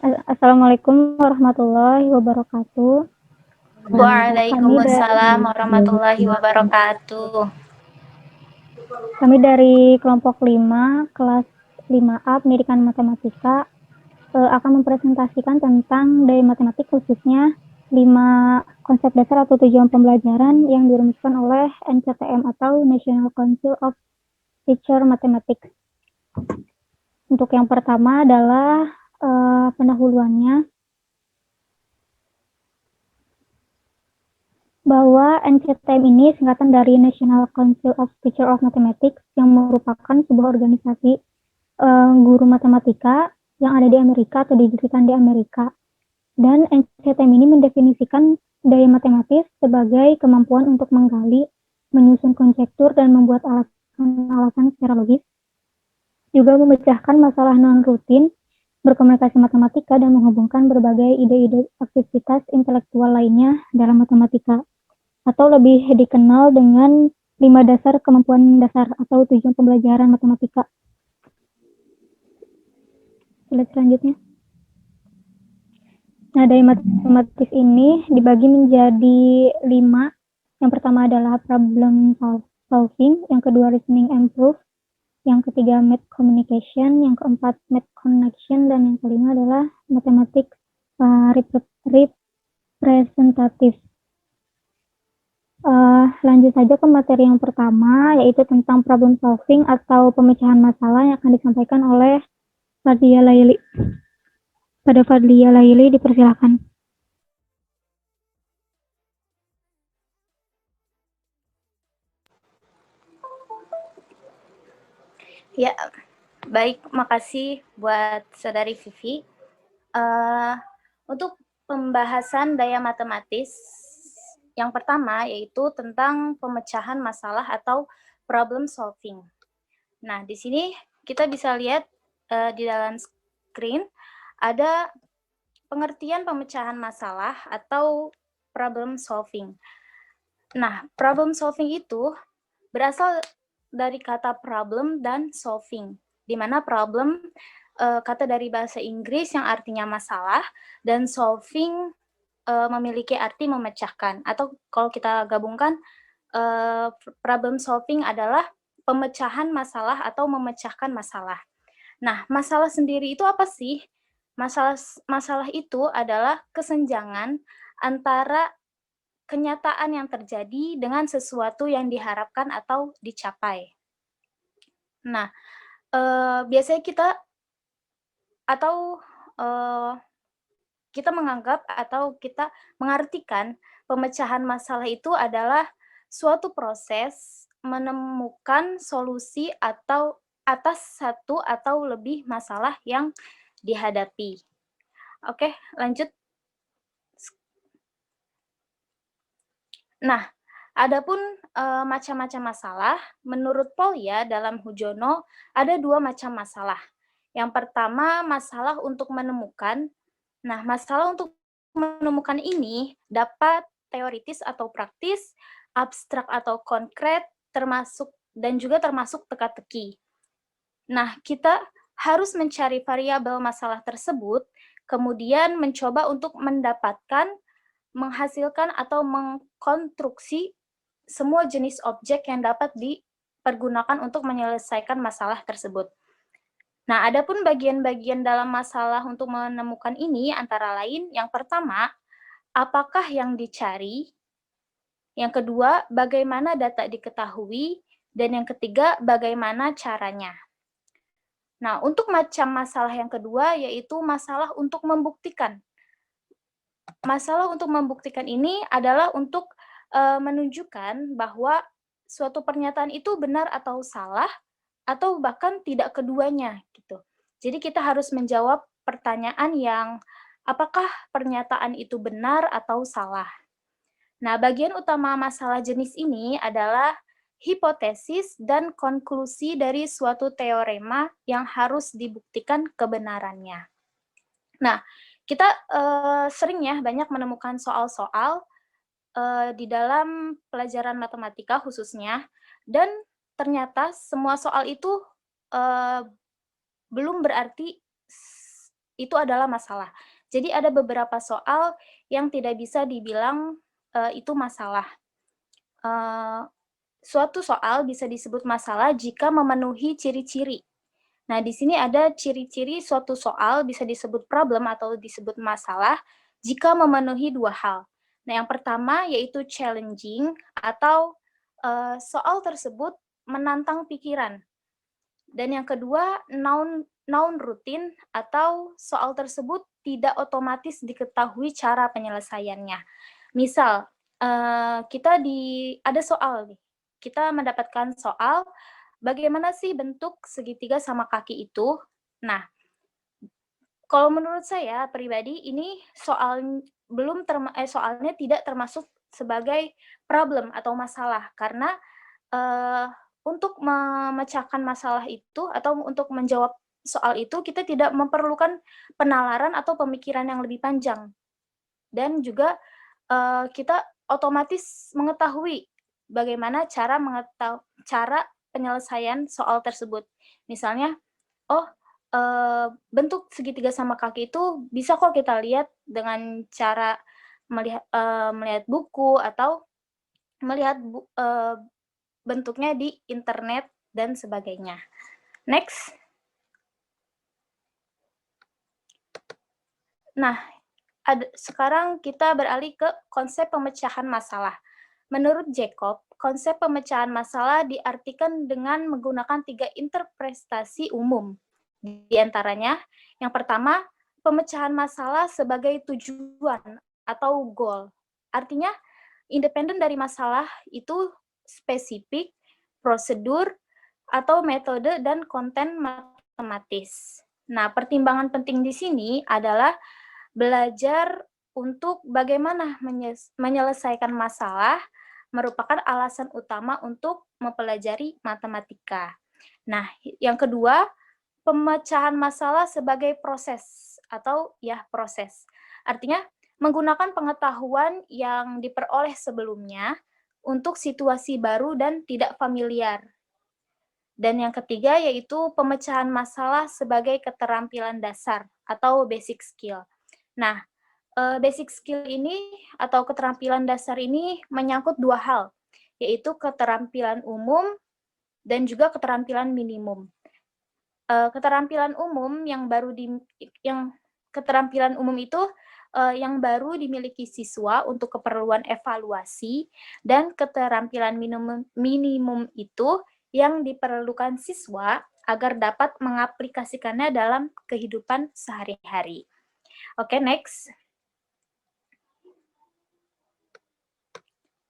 Assalamualaikum warahmatullahi wabarakatuh. Kami dari Waalaikumsalam warahmatullahi wabarakatuh. kami dari kelompok 5, kelas 5A Pendidikan Matematika akan mempresentasikan tentang daya matematik, khususnya 5 konsep dasar atau tujuan pembelajaran yang dirumuskan oleh NCTM atau National Council of Teacher Mathematics. Untuk yang pertama adalah pendahuluannya, bahwa NCTM ini singkatan dari National Council of Teacher of Mathematics, yang merupakan sebuah organisasi guru matematika yang ada di Amerika atau didirikan di Amerika. Dan NCTM ini mendefinisikan daya matematis sebagai kemampuan untuk menggali, menyusun konjektur, dan membuat alasan-alasan secara logis, juga memecahkan masalah non-rutin, berkomunikasi matematika, dan menghubungkan berbagai ide-ide aktivitas intelektual lainnya dalam matematika, atau lebih dikenal dengan 5 dasar kemampuan dasar atau tujuan pembelajaran matematika. Slide selanjutnya. Nah, daya matematis ini dibagi menjadi 5. Yang pertama adalah problem solving, yang kedua reasoning and proof, yang ketiga math communication, yang keempat math connection, dan yang kelima adalah mathematics representative. Lanjut saja ke materi yang pertama, yaitu tentang problem solving atau pemecahan masalah, yang akan disampaikan oleh Fadlia Laili. Pada Fadlia Laili, dipersilakan. Ya, baik, makasih buat Saudari Vivi. Untuk pembahasan daya matematis yang pertama yaitu tentang pemecahan masalah atau problem solving. Nah, di sini kita bisa lihat di dalam screen ada pengertian pemecahan masalah atau problem solving. Nah, problem solving itu berasal dari kata problem dan solving, di mana problem kata dari bahasa Inggris yang artinya masalah, dan solving memiliki arti memecahkan, atau kalau kita gabungkan, problem solving adalah pemecahan masalah atau memecahkan masalah. Nah, masalah sendiri itu apa sih? Masalah itu adalah kesenjangan antara kenyataan yang terjadi dengan sesuatu yang diharapkan atau dicapai. Nah, biasanya kita menganggap atau kita mengartikan pemecahan masalah itu adalah suatu proses menemukan solusi atau atas satu atau lebih masalah yang dihadapi. Oke, lanjut. Nah, adapun macam-macam masalah, menurut Polya dalam Hujono ada 2 macam masalah. Yang pertama, masalah untuk menemukan. Nah, masalah untuk menemukan ini dapat teoritis atau praktis, abstrak atau konkret, dan juga termasuk teka-teki. Nah, kita harus mencari variabel masalah tersebut, kemudian mencoba untuk menghasilkan atau mengkonstruksi semua jenis objek yang dapat dipergunakan untuk menyelesaikan masalah tersebut. Nah, adapun bagian-bagian dalam masalah untuk menemukan ini antara lain, yang pertama, apakah yang dicari? Yang kedua, bagaimana data diketahui? Dan yang ketiga, bagaimana caranya? Nah, untuk macam masalah yang kedua, yaitu masalah untuk membuktikan. Masalah untuk membuktikan ini adalah untuk menunjukkan bahwa suatu pernyataan itu benar atau salah, atau bahkan tidak keduanya gitu. Jadi kita harus menjawab pertanyaan yang apakah pernyataan itu benar atau salah. Nah, bagian utama masalah jenis ini adalah hipotesis dan konklusi dari suatu teorema yang harus dibuktikan kebenarannya. Nah, kita sering ya banyak menemukan soal-soal di dalam pelajaran matematika khususnya, dan ternyata semua soal itu belum berarti itu adalah masalah. Jadi ada beberapa soal yang tidak bisa dibilang itu masalah. Suatu soal bisa disebut masalah jika memenuhi ciri-ciri. Nah, di sini ada ciri-ciri suatu soal bisa disebut problem atau disebut masalah jika memenuhi dua hal. Nah, yang pertama yaitu challenging atau soal tersebut menantang pikiran. Dan yang kedua, noun rutin atau soal tersebut tidak otomatis diketahui cara penyelesaiannya. Misal, ada soal nih. Kita mendapatkan soal, bagaimana sih bentuk segitiga sama kaki itu? Nah, kalau menurut saya pribadi ini soalnya tidak termasuk sebagai problem atau masalah karena untuk memecahkan masalah itu atau untuk menjawab soal itu kita tidak memerlukan penalaran atau pemikiran yang lebih panjang dan juga kita otomatis mengetahui bagaimana cara penyelesaian soal tersebut. Misalnya, bentuk segitiga sama kaki itu bisa kok kita lihat dengan cara melihat buku atau melihat bentuknya di internet dan sebagainya. Next. Nah, sekarang kita beralih ke konsep pemecahan masalah. Menurut Jacob, konsep pemecahan masalah diartikan dengan menggunakan 3 interpretasi umum. Di antaranya, yang pertama, pemecahan masalah sebagai tujuan atau goal. Artinya, independen dari masalah itu spesifik, prosedur, atau metode dan konten matematis. Nah, pertimbangan penting di sini adalah belajar untuk bagaimana menyelesaikan masalah merupakan alasan utama untuk mempelajari matematika. Nah, yang kedua, pemecahan masalah sebagai proses atau proses. Artinya, menggunakan pengetahuan yang diperoleh sebelumnya untuk situasi baru dan tidak familiar. Dan yang ketiga yaitu pemecahan masalah sebagai keterampilan dasar atau basic skill. Nah, basic skill ini atau keterampilan dasar ini menyangkut dua hal, yaitu keterampilan umum dan juga keterampilan minimum. Keterampilan umum itu yang baru dimiliki siswa untuk keperluan evaluasi dan keterampilan minimum itu yang diperlukan siswa agar dapat mengaplikasikannya dalam kehidupan sehari-hari. Oke, next.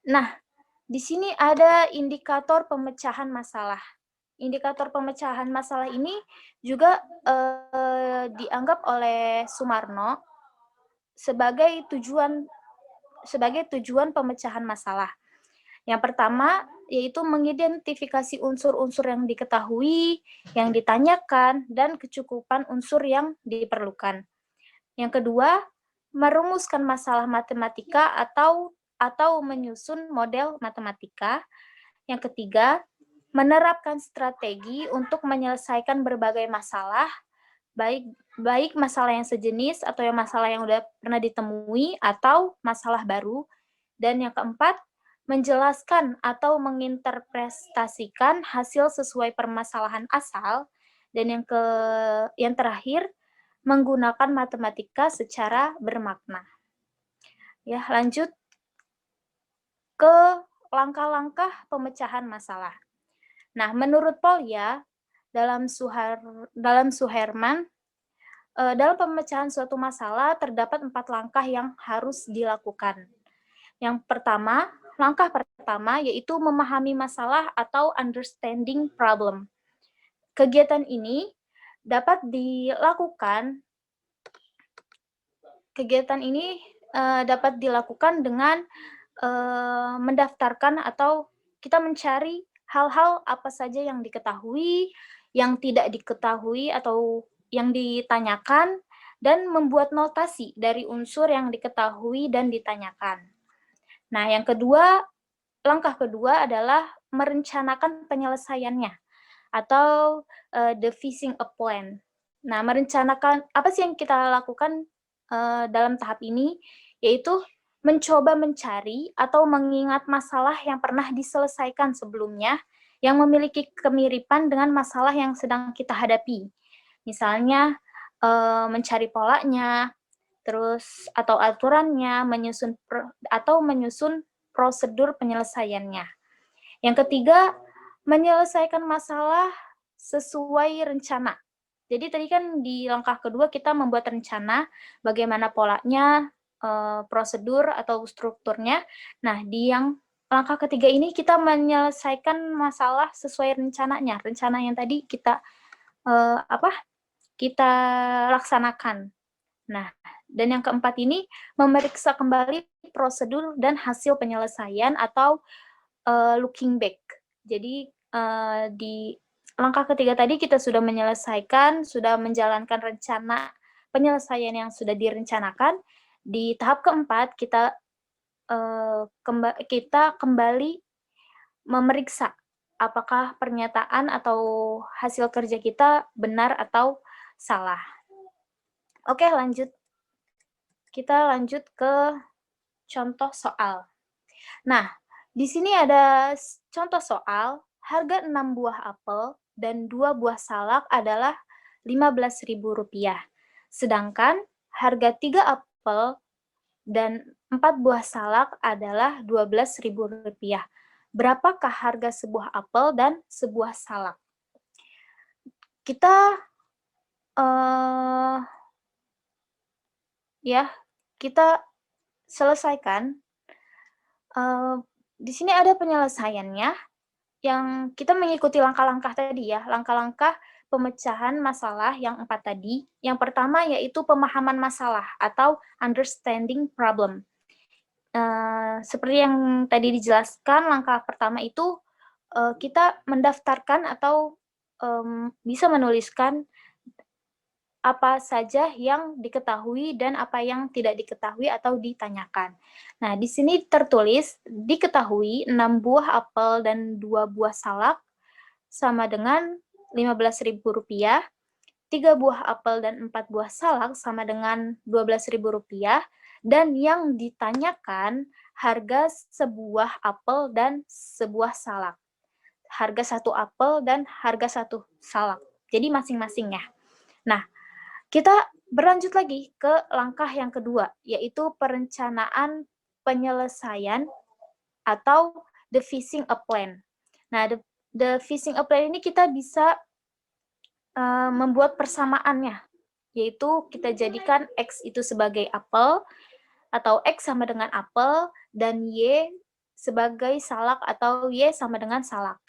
Nah, di sini ada indikator pemecahan masalah. Indikator pemecahan masalah ini juga dianggap oleh Sumarno sebagai tujuan pemecahan masalah. Yang pertama yaitu mengidentifikasi unsur-unsur yang diketahui, yang ditanyakan, dan kecukupan unsur yang diperlukan. Yang kedua, merumuskan masalah matematika atau menyusun model matematika. Yang ketiga, menerapkan strategi untuk menyelesaikan berbagai masalah, baik masalah yang sejenis atau masalah yang sudah pernah ditemui atau masalah baru. Dan yang keempat, menjelaskan atau menginterpretasikan hasil sesuai permasalahan asal. Dan yang terakhir, menggunakan matematika secara bermakna. Ya, lanjut ke langkah-langkah pemecahan masalah. Nah, menurut Polya, dalam Suherman, dalam pemecahan suatu masalah terdapat 4 langkah yang harus dilakukan. Langkah pertama yaitu memahami masalah atau understanding problem. Kegiatan ini dapat dilakukan dengan mendaftarkan atau kita mencari hal-hal apa saja yang diketahui, yang tidak diketahui atau yang ditanyakan, dan membuat notasi dari unsur yang diketahui dan ditanyakan. Nah, langkah kedua adalah merencanakan penyelesaiannya atau devising a plan. Nah, merencanakan apa sih yang kita lakukan dalam tahap ini, yaitu mencoba mencari atau mengingat masalah yang pernah diselesaikan sebelumnya, yang memiliki kemiripan dengan masalah yang sedang kita hadapi. Misalnya, mencari polanya, terus atau aturannya, menyusun prosedur penyelesaiannya. Yang ketiga, menyelesaikan masalah sesuai rencana. Jadi tadi kan di langkah kedua kita membuat rencana bagaimana polanya, prosedur atau strukturnya. Nah, di yang langkah ketiga ini kita menyelesaikan masalah sesuai rencananya, rencana yang tadi kita kita laksanakan. Nah, dan yang keempat ini memeriksa kembali prosedur dan hasil penyelesaian atau looking back. Jadi di langkah ketiga tadi kita sudah menyelesaikan, sudah menjalankan rencana penyelesaian yang sudah direncanakan. Di tahap keempat kita kembali memeriksa apakah pernyataan atau hasil kerja kita benar atau salah. Oke, lanjut. Kita lanjut ke contoh soal. Nah, di sini ada contoh soal, harga 6 buah apel dan 2 buah salak adalah Rp15.000. Sedangkan harga 3 apel dan 4 buah salak adalah Rp12.000. Berapakah harga sebuah apel dan sebuah salak? Kita kita selesaikan. Di sini ada penyelesaiannya, yang kita mengikuti langkah-langkah tadi ya, langkah-langkah pemecahan masalah yang 4 tadi. Yang pertama yaitu pemahaman masalah atau understanding problem. Seperti yang tadi dijelaskan, langkah pertama itu kita mendaftarkan atau bisa menuliskan apa saja yang diketahui dan apa yang tidak diketahui atau ditanyakan. Nah, di sini tertulis diketahui 6 buah apel dan 2 buah salak sama dengan Rp15.000, 3 buah apel dan 4 buah salak sama dengan Rp12.000, dan yang ditanyakan harga sebuah apel dan sebuah salak. Harga 1 apel dan harga 1 salak. Jadi masing-masing ya. Nah, kita berlanjut lagi ke langkah yang kedua, yaitu perencanaan penyelesaian atau devising a plan. Nah, devising a plan ini kita bisa membuat persamaannya, yaitu kita jadikan X itu sebagai apel, atau X sama dengan apel, dan Y sebagai salak atau Y sama dengan salak.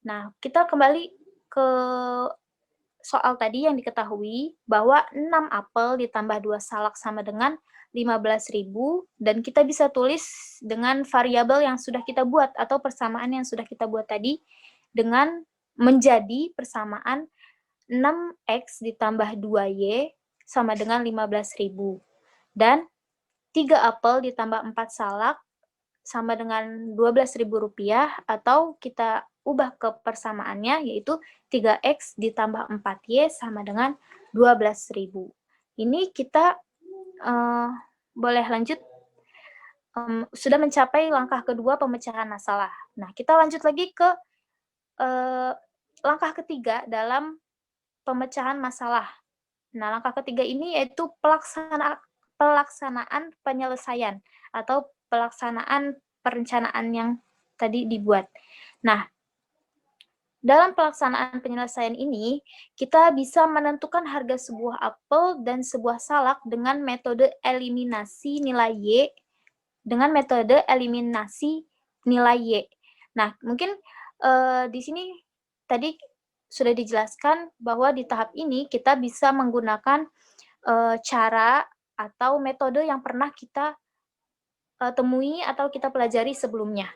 Nah, kita kembali ke soal tadi yang diketahui bahwa 6 apel ditambah 2 salak sama dengan 15.000, dan kita bisa tulis dengan variabel yang sudah kita buat atau persamaan yang sudah kita buat tadi dengan menjadi persamaan 6x ditambah 2y sama dengan 15.000, dan 3 apel ditambah 4 salak sama dengan Rp12.000, atau kita ubah ke persamaannya yaitu 3x ditambah 4y sama dengan 12.000. Ini kita boleh lanjut, sudah mencapai langkah kedua pemecahan masalah. Nah, kita lanjut lagi ke langkah ketiga dalam pemecahan masalah. Nah, langkah ketiga ini yaitu pelaksanaan penyelesaian atau pelaksanaan perencanaan yang tadi dibuat. Nah, dalam pelaksanaan penyelesaian ini, kita bisa menentukan harga sebuah apel dan sebuah salak dengan metode eliminasi nilai Y, Nah, mungkin di sini tadi sudah dijelaskan bahwa di tahap ini kita bisa menggunakan cara atau metode yang pernah kita temui atau kita pelajari sebelumnya.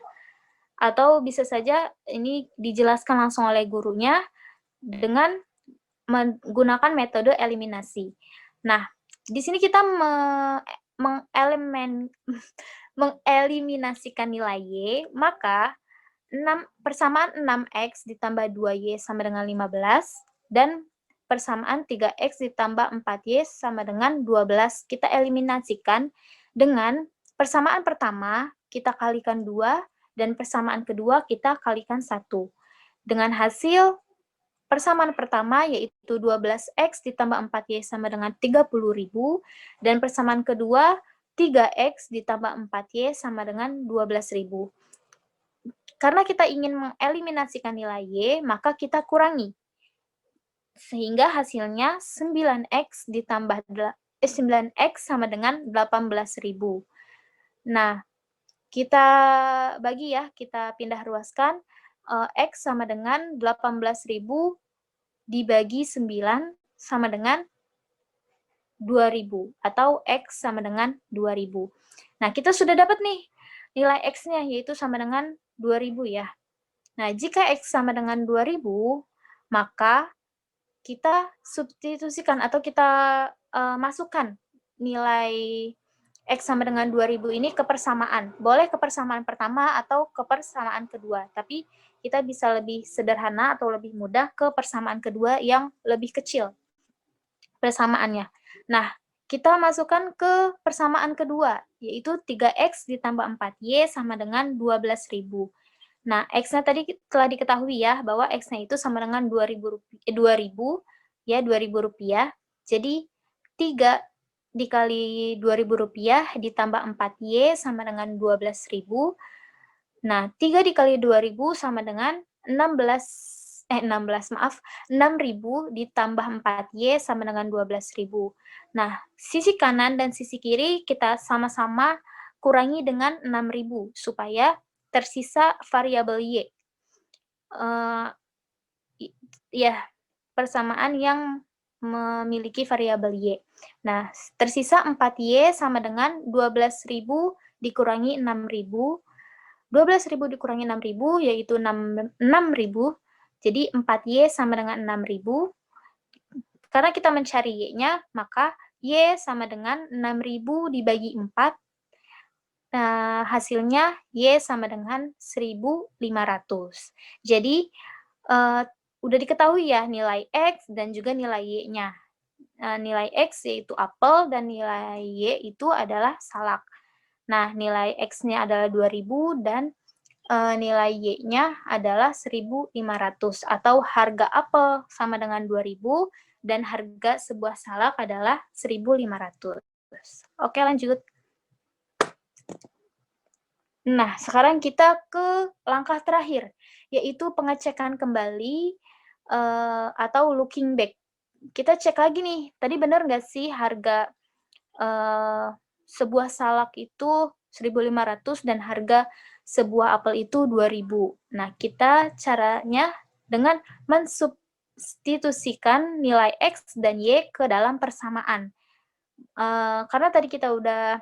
Atau bisa saja ini dijelaskan langsung oleh gurunya dengan menggunakan metode eliminasi. Nah, di sini kita mengeliminasikan nilai Y, maka persamaan 6x ditambah 2y sama dengan 15, dan persamaan 3X ditambah 4Y sama dengan 12. Kita eliminasikan dengan persamaan pertama kita kalikan 2 dan persamaan kedua kita kalikan 1. Dengan hasil persamaan pertama yaitu 12X ditambah 4Y sama dengan 30.000 dan persamaan kedua 3X ditambah 4Y sama dengan 12.000. Karena kita ingin mengeliminasikan nilai Y, maka kita kurangi. Sehingga hasilnya 9X ditambah 9X sama dengan 18.000. Nah, kita bagi ya, kita pindah ruaskan. X sama dengan 18.000 dibagi 9 sama dengan 2.000 atau X sama dengan 2.000. Nah, kita sudah dapat nih nilai X-nya yaitu sama dengan 2.000 ya. Nah, jika X sama dengan 2.000, maka kita substitusikan atau kita masukkan nilai X sama dengan 2.000 ini ke persamaan. Boleh ke persamaan pertama atau ke persamaan kedua, tapi kita bisa lebih sederhana atau lebih mudah ke persamaan kedua yang lebih kecil persamaannya. Nah, kita masukkan ke persamaan kedua, yaitu 3X ditambah 4Y sama dengan 12.000. Nah, X-nya tadi telah diketahui ya, bahwa X-nya itu sama dengan 2.000 rupiah. Jadi, 3 dikali 2.000 rupiah ditambah 4Y sama dengan 12.000. Nah, 3 dikali 2.000 sama dengan 6.000 ditambah 4Y sama dengan 12.000. Nah, sisi kanan dan sisi kiri kita sama-sama kurangi dengan 6.000 supaya tersisa variabel Y. Ya, persamaan yang memiliki variabel Y. Nah, tersisa 4Y sama dengan 12.000 dikurangi 6.000. 12.000 dikurangi 6.000 yaitu 6.000. Jadi 4Y sama dengan 6.000. Karena kita mencari Y-nya, maka Y sama dengan 6.000 dibagi 4. Nah, hasilnya Y sama dengan 1.500. Jadi, udah diketahui ya nilai X dan juga nilai Y-nya. Nilai X yaitu apel dan nilai Y itu adalah salak. Nah, nilai X-nya adalah 2.000 dan nilai Y-nya adalah 1.500 atau harga apel sama dengan 2.000 dan harga sebuah salak adalah 1.500. Oke, lanjut. Nah, sekarang kita ke langkah terakhir, yaitu pengecekan kembali atau looking back. Kita cek lagi nih, tadi benar nggak sih harga sebuah salak itu 1.500 dan harga sebuah apel itu 2.000. Nah, kita caranya dengan mensubstitusikan nilai X dan Y ke dalam persamaan. Karena tadi kita udah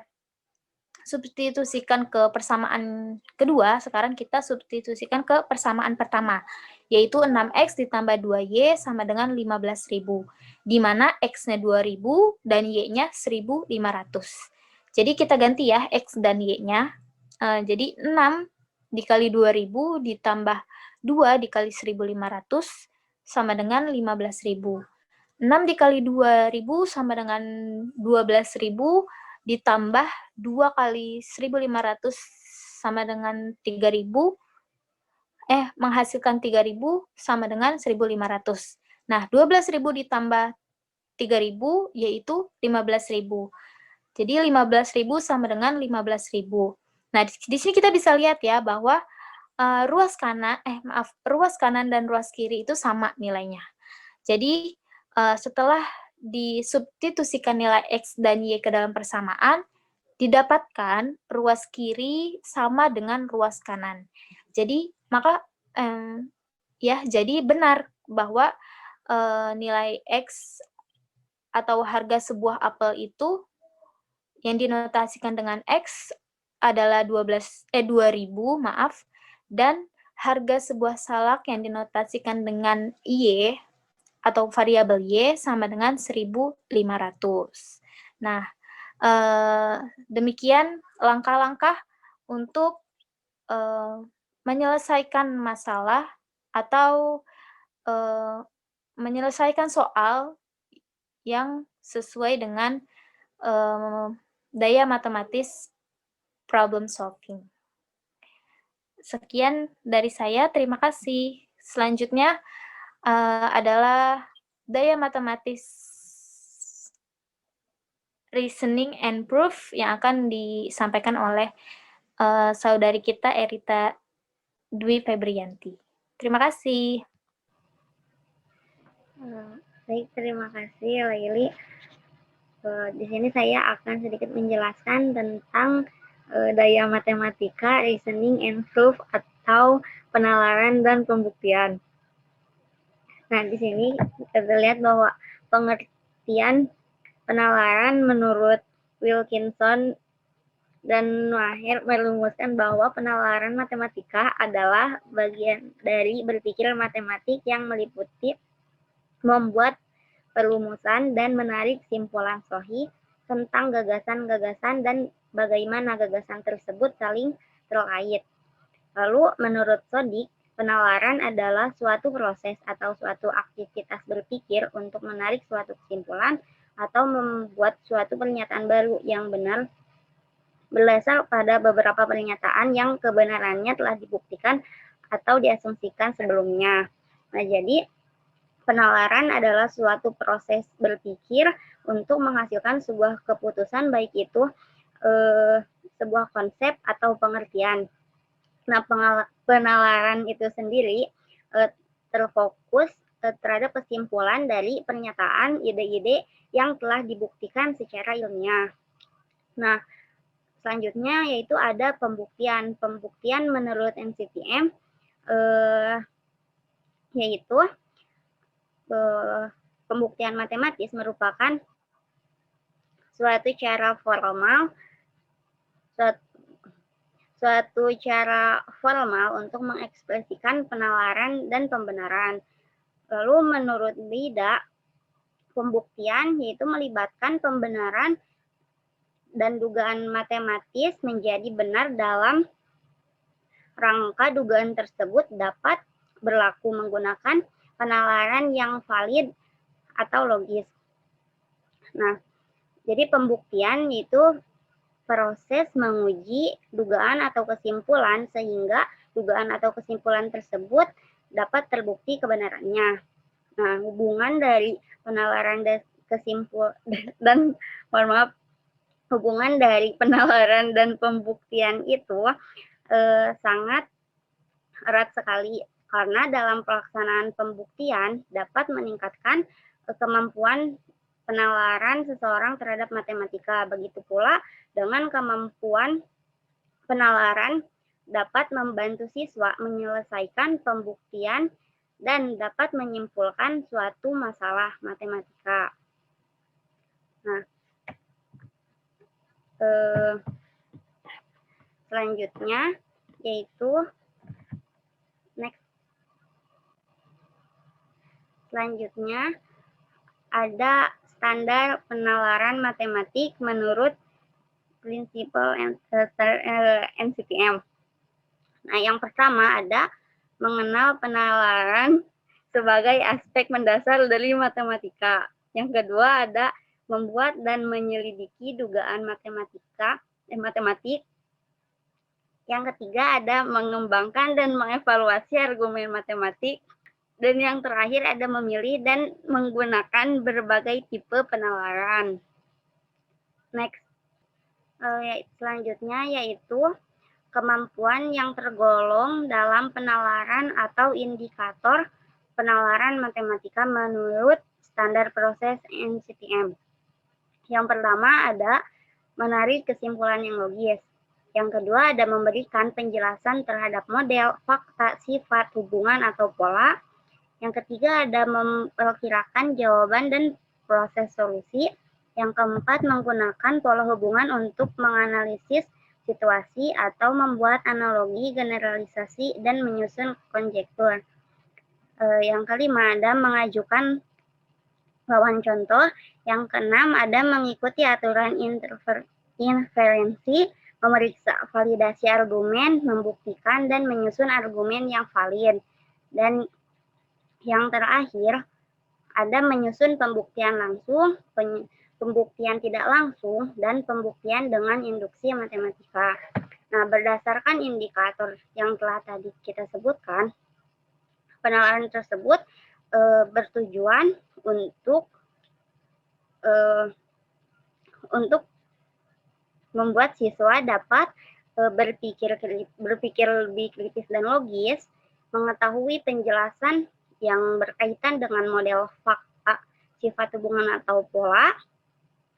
substitusikan ke persamaan kedua, sekarang kita substitusikan ke persamaan pertama, yaitu 6X ditambah 2Y sama dengan 15.000, di mana X-nya 2.000 dan Y-nya 1.500. Jadi kita ganti ya X dan Y-nya, jadi 6 dikali 2.000 ditambah 2 dikali 1.500 sama dengan 15.000. 6 dikali 2.000 sama dengan 12.000 ditambah 2 kali 1.500 sama dengan 3.000, menghasilkan 3.000 sama dengan 1.500. Nah, 12.000 ditambah 3.000 yaitu 15.000. Jadi 15.000 sama dengan 15.000. Nah, di sini kita bisa lihat ya bahwa ruas kanan dan ruas kiri itu sama nilainya. Jadi, setelah disubstitusikan nilai X dan Y ke dalam persamaan, didapatkan ruas kiri sama dengan ruas kanan. Jadi, maka jadi benar bahwa nilai X atau harga sebuah apel itu yang dinotasikan dengan X adalah 2.000, dan harga sebuah salak yang dinotasikan dengan Y atau variabel Y sama dengan 1.500. Nah, demikian langkah-langkah untuk menyelesaikan masalah atau menyelesaikan soal yang sesuai dengan daya matematis problem solving. Sekian dari saya, terima kasih. Selanjutnya adalah daya matematis reasoning and proof yang akan disampaikan oleh saudari kita Erita Dwi Febrianti. Terima kasih. Baik, terima kasih Laili. Di sini saya akan sedikit menjelaskan tentang daya matematika, reasoning and proof atau penalaran dan pembuktian. Nah, di sini kita lihat bahwa pengertian penalaran menurut Wilkinson dan Maher merumuskan bahwa penalaran matematika adalah bagian dari berpikir matematik yang meliputi membuat perumusan dan menarik kesimpulan sahih tentang gagasan-gagasan dan bagaimana gagasan tersebut saling terkait. Lalu, menurut Sodik, penalaran adalah suatu proses atau suatu aktivitas berpikir untuk menarik suatu kesimpulan atau membuat suatu pernyataan baru yang benar berdasar pada beberapa pernyataan yang kebenarannya telah dibuktikan atau diasumsikan sebelumnya. Nah, jadi penalaran adalah suatu proses berpikir untuk menghasilkan sebuah keputusan, baik itu sebuah konsep atau pengertian. Nah, penalaran itu sendiri terfokus terhadap kesimpulan dari pernyataan ide-ide yang telah dibuktikan secara ilmiah. Nah, selanjutnya yaitu ada pembuktian. Pembuktian menurut NCTM yaitu pembuktian matematis merupakan suatu cara formal untuk mengekspresikan penalaran dan pembenaran. Lalu menurut Bida, pembuktian yaitu melibatkan pembenaran dan dugaan matematis menjadi benar dalam rangka dugaan tersebut dapat berlaku menggunakan penalaran yang valid atau logis. Nah, jadi pembuktian yaitu proses menguji dugaan atau kesimpulan sehingga dugaan atau kesimpulan tersebut dapat terbukti kebenarannya. Nah, hubungan dari penalaran dan hubungan dari penalaran dan pembuktian itu sangat erat sekali karena dalam pelaksanaan pembuktian dapat meningkatkan kemampuan penalaran seseorang terhadap matematika. Begitu pula dengan kemampuan penalaran dapat membantu siswa menyelesaikan pembuktian dan dapat menyimpulkan suatu masalah matematika. Nah, selanjutnya yaitu selanjutnya ada standar penalaran matematik menurut prinsipal NCTM. Nah, yang pertama ada mengenal penalaran sebagai aspek mendasar dari matematika. Yang kedua ada membuat dan menyelidiki dugaan matematik. Yang ketiga ada mengembangkan dan mengevaluasi argumen matematik. Dan yang terakhir ada memilih dan menggunakan berbagai tipe penalaran. Next. Selanjutnya yaitu kemampuan yang tergolong dalam penalaran atau indikator penalaran matematika menurut standar proses NCTM. Yang pertama ada menarik kesimpulan yang logis. Yang kedua ada memberikan penjelasan terhadap model, fakta, sifat, hubungan, atau pola. Yang ketiga ada memperkirakan jawaban dan proses solusi. Yang keempat menggunakan pola hubungan untuk menganalisis situasi atau membuat analogi, generalisasi, dan menyusun konjektur. Yang kelima ada mengajukan lawan contoh. Yang keenam ada mengikuti aturan inferensi, memeriksa validasi argumen, membuktikan dan menyusun argumen yang valid. Dan yang terakhir ada menyusun pembuktian langsung, pembuktian tidak langsung, dan pembuktian dengan induksi matematika. Nah, berdasarkan indikator yang telah tadi kita sebutkan, penalaran tersebut bertujuan untuk membuat siswa dapat berpikir lebih kritis dan logis, mengetahui penjelasan yang berkaitan dengan model fakta, sifat hubungan atau pola,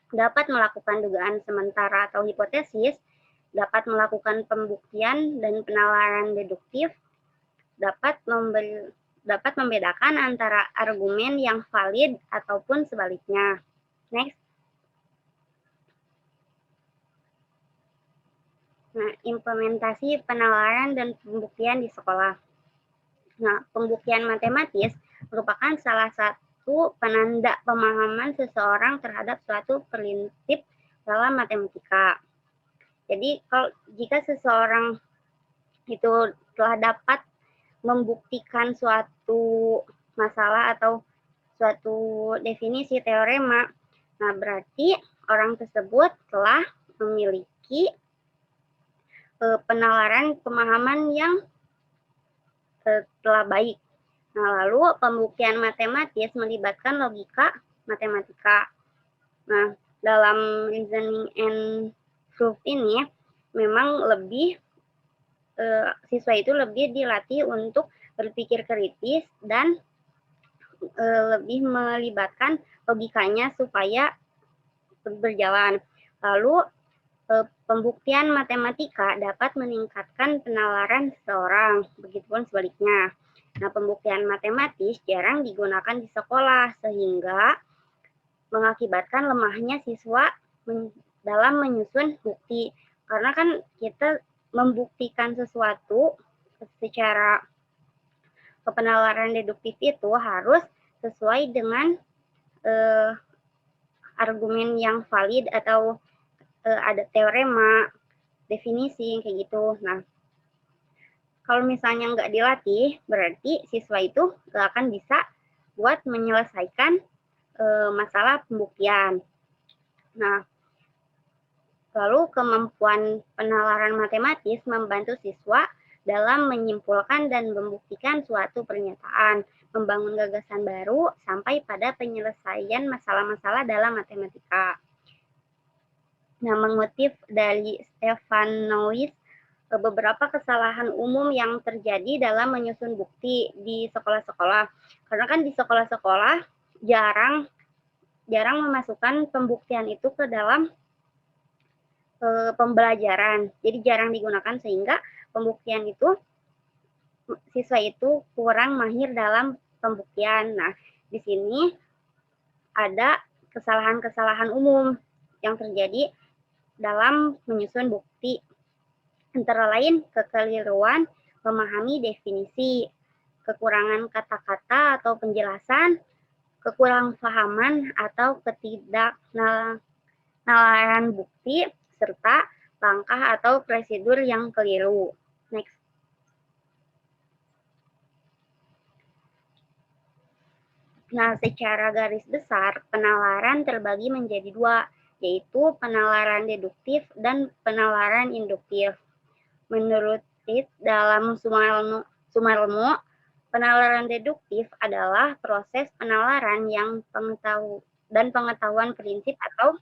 dapat melakukan dugaan sementara atau hipotesis, dapat melakukan pembuktian dan penalaran deduktif, dapat membedakan antara argumen yang valid ataupun sebaliknya. Next. Nah, implementasi penalaran dan pembuktian di sekolah. Nah, pembuktian matematis merupakan salah satu penanda pemahaman seseorang terhadap suatu prinsip dalam matematika. Jadi, jika seseorang itu telah dapat membuktikan suatu masalah atau suatu definisi teorema, nah berarti orang tersebut telah memiliki penalaran pemahaman yang telah baik. Nah, lalu pembuktian matematis melibatkan logika matematika. Nah, dalam reasoning and proof ini memang siswa itu lebih dilatih untuk berpikir kritis dan lebih melibatkan logikanya supaya berjalan. Lalu pembuktian matematika dapat meningkatkan penalaran seseorang, begitupun sebaliknya. Nah, pembuktian matematis jarang digunakan di sekolah, sehingga mengakibatkan lemahnya siswa dalam menyusun bukti. Karena kan kita membuktikan sesuatu secara penalaran deduktif itu harus sesuai dengan argumen yang valid atau ada teorema, definisi, kayak gitu. Nah, kalau misalnya nggak dilatih, berarti siswa itu nggak akan bisa buat menyelesaikan masalah pembuktian. Nah, lalu kemampuan penalaran matematis membantu siswa dalam menyimpulkan dan membuktikan suatu pernyataan, membangun gagasan baru, sampai pada penyelesaian masalah-masalah dalam matematika. Nah, mengutip dari Stefan Noyes, beberapa kesalahan umum yang terjadi dalam menyusun bukti di sekolah-sekolah. Karena kan di sekolah-sekolah jarang memasukkan pembuktian itu ke dalam pembelajaran. Jadi jarang digunakan sehingga pembuktian itu siswa itu kurang mahir dalam pembuktian. Nah, di sini ada kesalahan-kesalahan umum yang terjadi dalam menyusun bukti, antara lain kekeliruan memahami definisi, kekurangan kata-kata atau penjelasan, kekurangpahaman atau ketidaknalaran bukti, serta langkah atau prosedur yang keliru. Next. Nah, secara garis besar, penalaran terbagi menjadi dua, yaitu penalaran deduktif dan penalaran induktif. Menurut Pitt, dalam Sumarlemo, penalaran deduktif adalah proses penalaran yang pengetahuan prinsip atau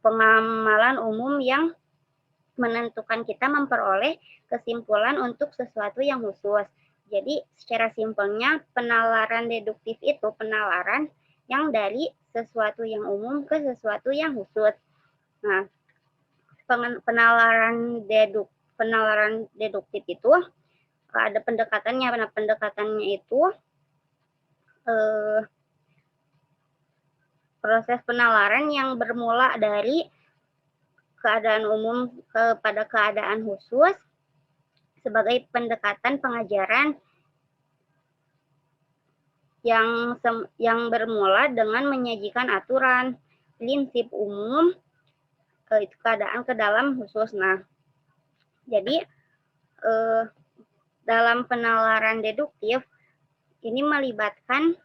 pengamalan umum yang menentukan kita memperoleh kesimpulan untuk sesuatu yang khusus. Jadi, secara simpelnya, penalaran deduktif itu penalaran yang dari sesuatu yang umum ke sesuatu yang khusus. Nah, penalaran deduktif itu ada pendekatannya. Nah, pendekatannya itu proses penalaran yang bermula dari keadaan umum kepada keadaan khusus sebagai pendekatan pengajaran yang bermula dengan menyajikan aturan, prinsip umum, itu keadaan ke dalam khusus. Nah, jadi dalam penalaran deduktif ini melibatkan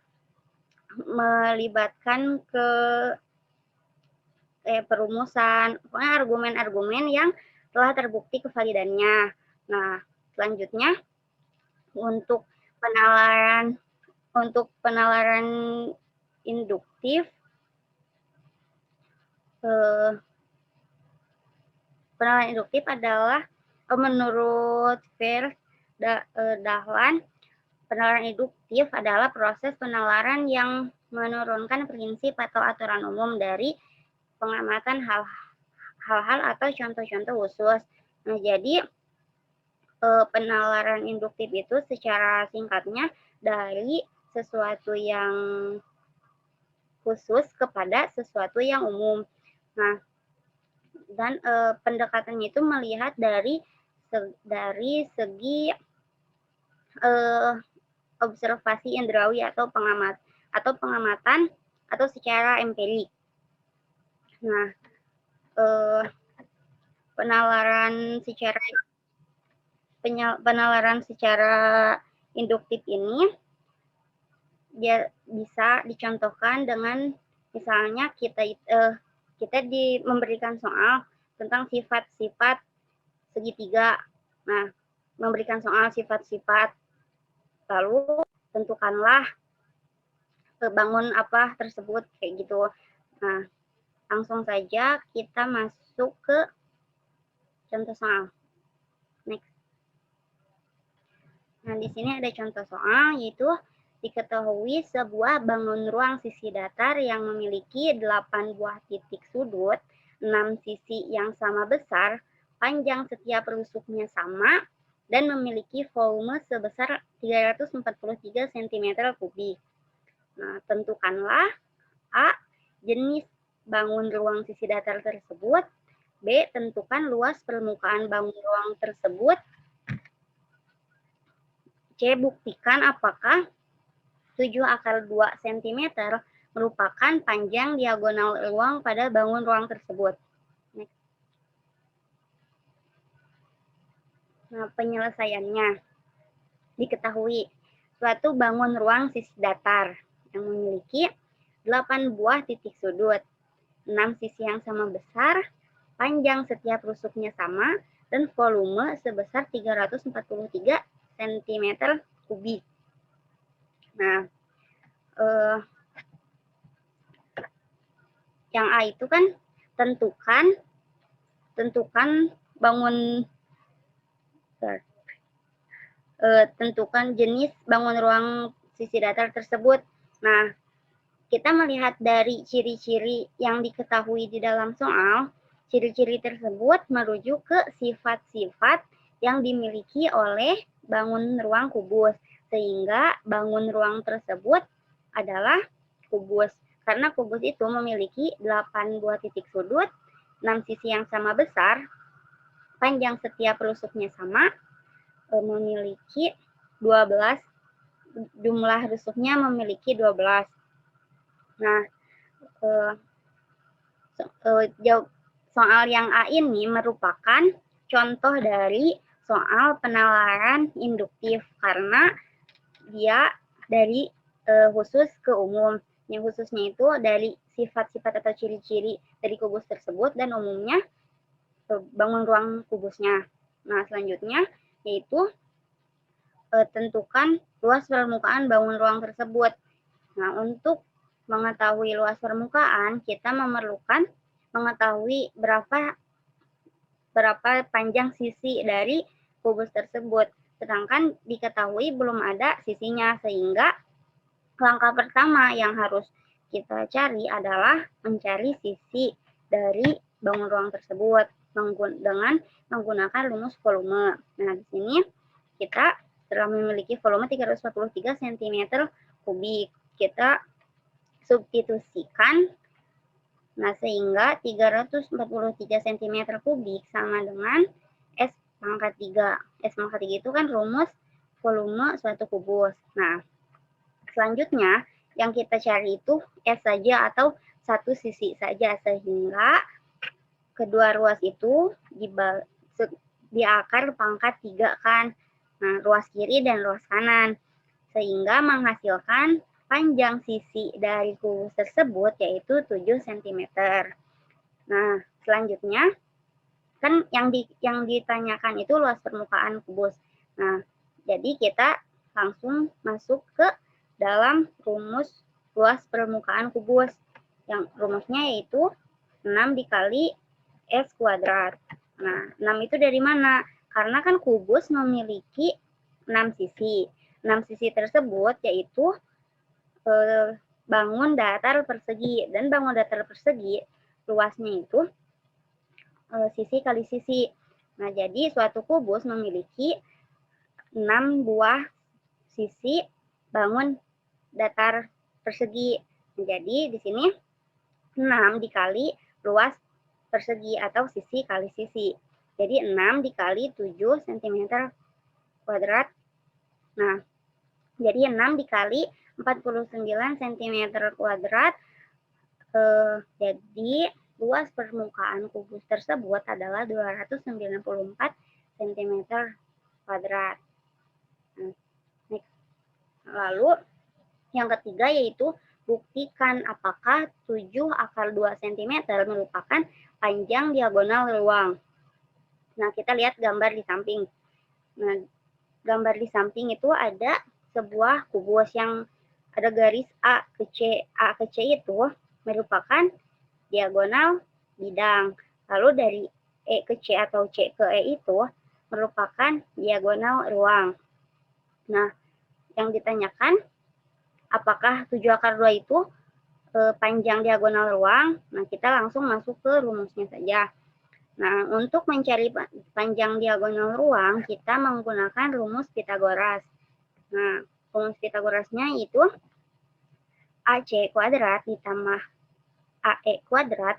melibatkan ke perumusan, pokoknya argumen-argumen yang telah terbukti kevalidannya. Nah, selanjutnya untuk penalaran induktif, penalaran induktif adalah menurut Dahlan, penalaran induktif adalah proses penalaran yang menurunkan prinsip atau aturan umum dari pengamatan hal-hal atau contoh-contoh khusus. Nah, jadi penalaran induktif itu secara singkatnya dari sesuatu yang khusus kepada sesuatu yang umum. Nah, dan pendekatannya itu melihat dari segi observasi indrawi atau pengamatan atau secara empirik. Nah, penalaran secara induktif ini dia bisa dicontohkan dengan misalnya kita memberikan soal tentang sifat-sifat segitiga. Nah, memberikan soal sifat-sifat, lalu tentukanlah bangun apa tersebut, kayak gitu. Nah, langsung saja kita masuk ke contoh soal. Next. Nah, di sini ada contoh soal, yaitu diketahui sebuah bangun ruang sisi datar yang memiliki 8 buah titik sudut, 6 sisi yang sama besar, panjang setiap rusuknya sama, dan memiliki volume sebesar 343 cm3. Nah, tentukanlah A. Jenis bangun ruang sisi datar tersebut. B. Tentukan luas permukaan bangun ruang tersebut. C. Buktikan apakah 7/2 cm merupakan panjang diagonal ruang pada bangun ruang tersebut. Next. Nah, penyelesaiannya. Diketahui suatu bangun ruang sisi datar yang memiliki 8 buah titik sudut, 6 sisi yang sama besar, panjang setiap rusuknya sama, dan volume sebesar 343 cm3. Nah, yang A itu kan tentukan jenis bangun ruang sisi datar tersebut. Nah, kita melihat dari ciri-ciri yang diketahui di dalam soal, ciri-ciri tersebut merujuk ke sifat-sifat yang dimiliki oleh bangun ruang kubus, sehingga bangun ruang tersebut adalah kubus. Karena kubus itu memiliki 8 buah titik sudut, 6 sisi yang sama besar, panjang setiap rusuknya sama, memiliki 12, jumlah rusuknya memiliki 12. Nah, soal yang A ini merupakan contoh dari soal penalaran induktif karena dia dari khusus ke umum. Yang khususnya itu dari sifat-sifat atau ciri-ciri dari kubus tersebut dan umumnya bangun ruang kubusnya. Nah, selanjutnya yaitu tentukan luas permukaan bangun ruang tersebut. Nah, untuk mengetahui luas permukaan, kita memerlukan mengetahui berapa panjang sisi dari kubus tersebut. Sedangkan diketahui belum ada sisinya, sehingga langkah pertama yang harus kita cari adalah mencari sisi dari bangun ruang tersebut dengan menggunakan rumus volume. Nah, di sini kita telah memiliki volume 343 cm3. Kita substitusikan, nah sehingga 343 cm3 sama dengan S pangkat 3. S pangkat 3 itu kan rumus volume suatu kubus. Nah, selanjutnya yang kita cari itu S saja atau satu sisi saja, sehingga kedua ruas itu diakar pangkat 3 kan. Nah, ruas kiri dan ruas kanan, sehingga menghasilkan panjang sisi dari kubus tersebut yaitu 7 cm. Nah, selanjutnya kan yang ditanyakan itu luas permukaan kubus. Nah, jadi kita langsung masuk ke dalam rumus luas permukaan kubus. Yang rumusnya yaitu 6 dikali S kuadrat. Nah, 6 itu dari mana? Karena kan kubus memiliki 6 sisi. 6 sisi tersebut yaitu bangun datar persegi. Dan bangun datar persegi luasnya itu sisi kali sisi. Nah, jadi suatu kubus memiliki 6 buah sisi bangun datar persegi. Jadi di sini 6 dikali luas persegi atau sisi kali sisi. Jadi 6 dikali 7 cm kuadrat. Nah, jadi 6 dikali 49 cm kuadrat. Jadi luas permukaan kubus tersebut adalah 294 cm kuadrat. Lalu yang ketiga yaitu buktikan apakah 7 akar 2 cm merupakan panjang diagonal ruang. Nah, kita lihat gambar di samping. Nah, gambar di samping itu ada sebuah kubus yang ada garis A ke C. A ke C itu merupakan diagonal bidang. Lalu dari E ke C atau C ke E itu merupakan diagonal ruang. Nah, yang ditanyakan apakah 7 akar 2 itu panjang diagonal ruang? Nah, kita langsung masuk ke rumusnya saja. Nah, untuk mencari panjang diagonal ruang, kita menggunakan rumus Pitagoras. Nah, rumus Pitagorasnya itu AC kuadrat ditambah AE kuadrat,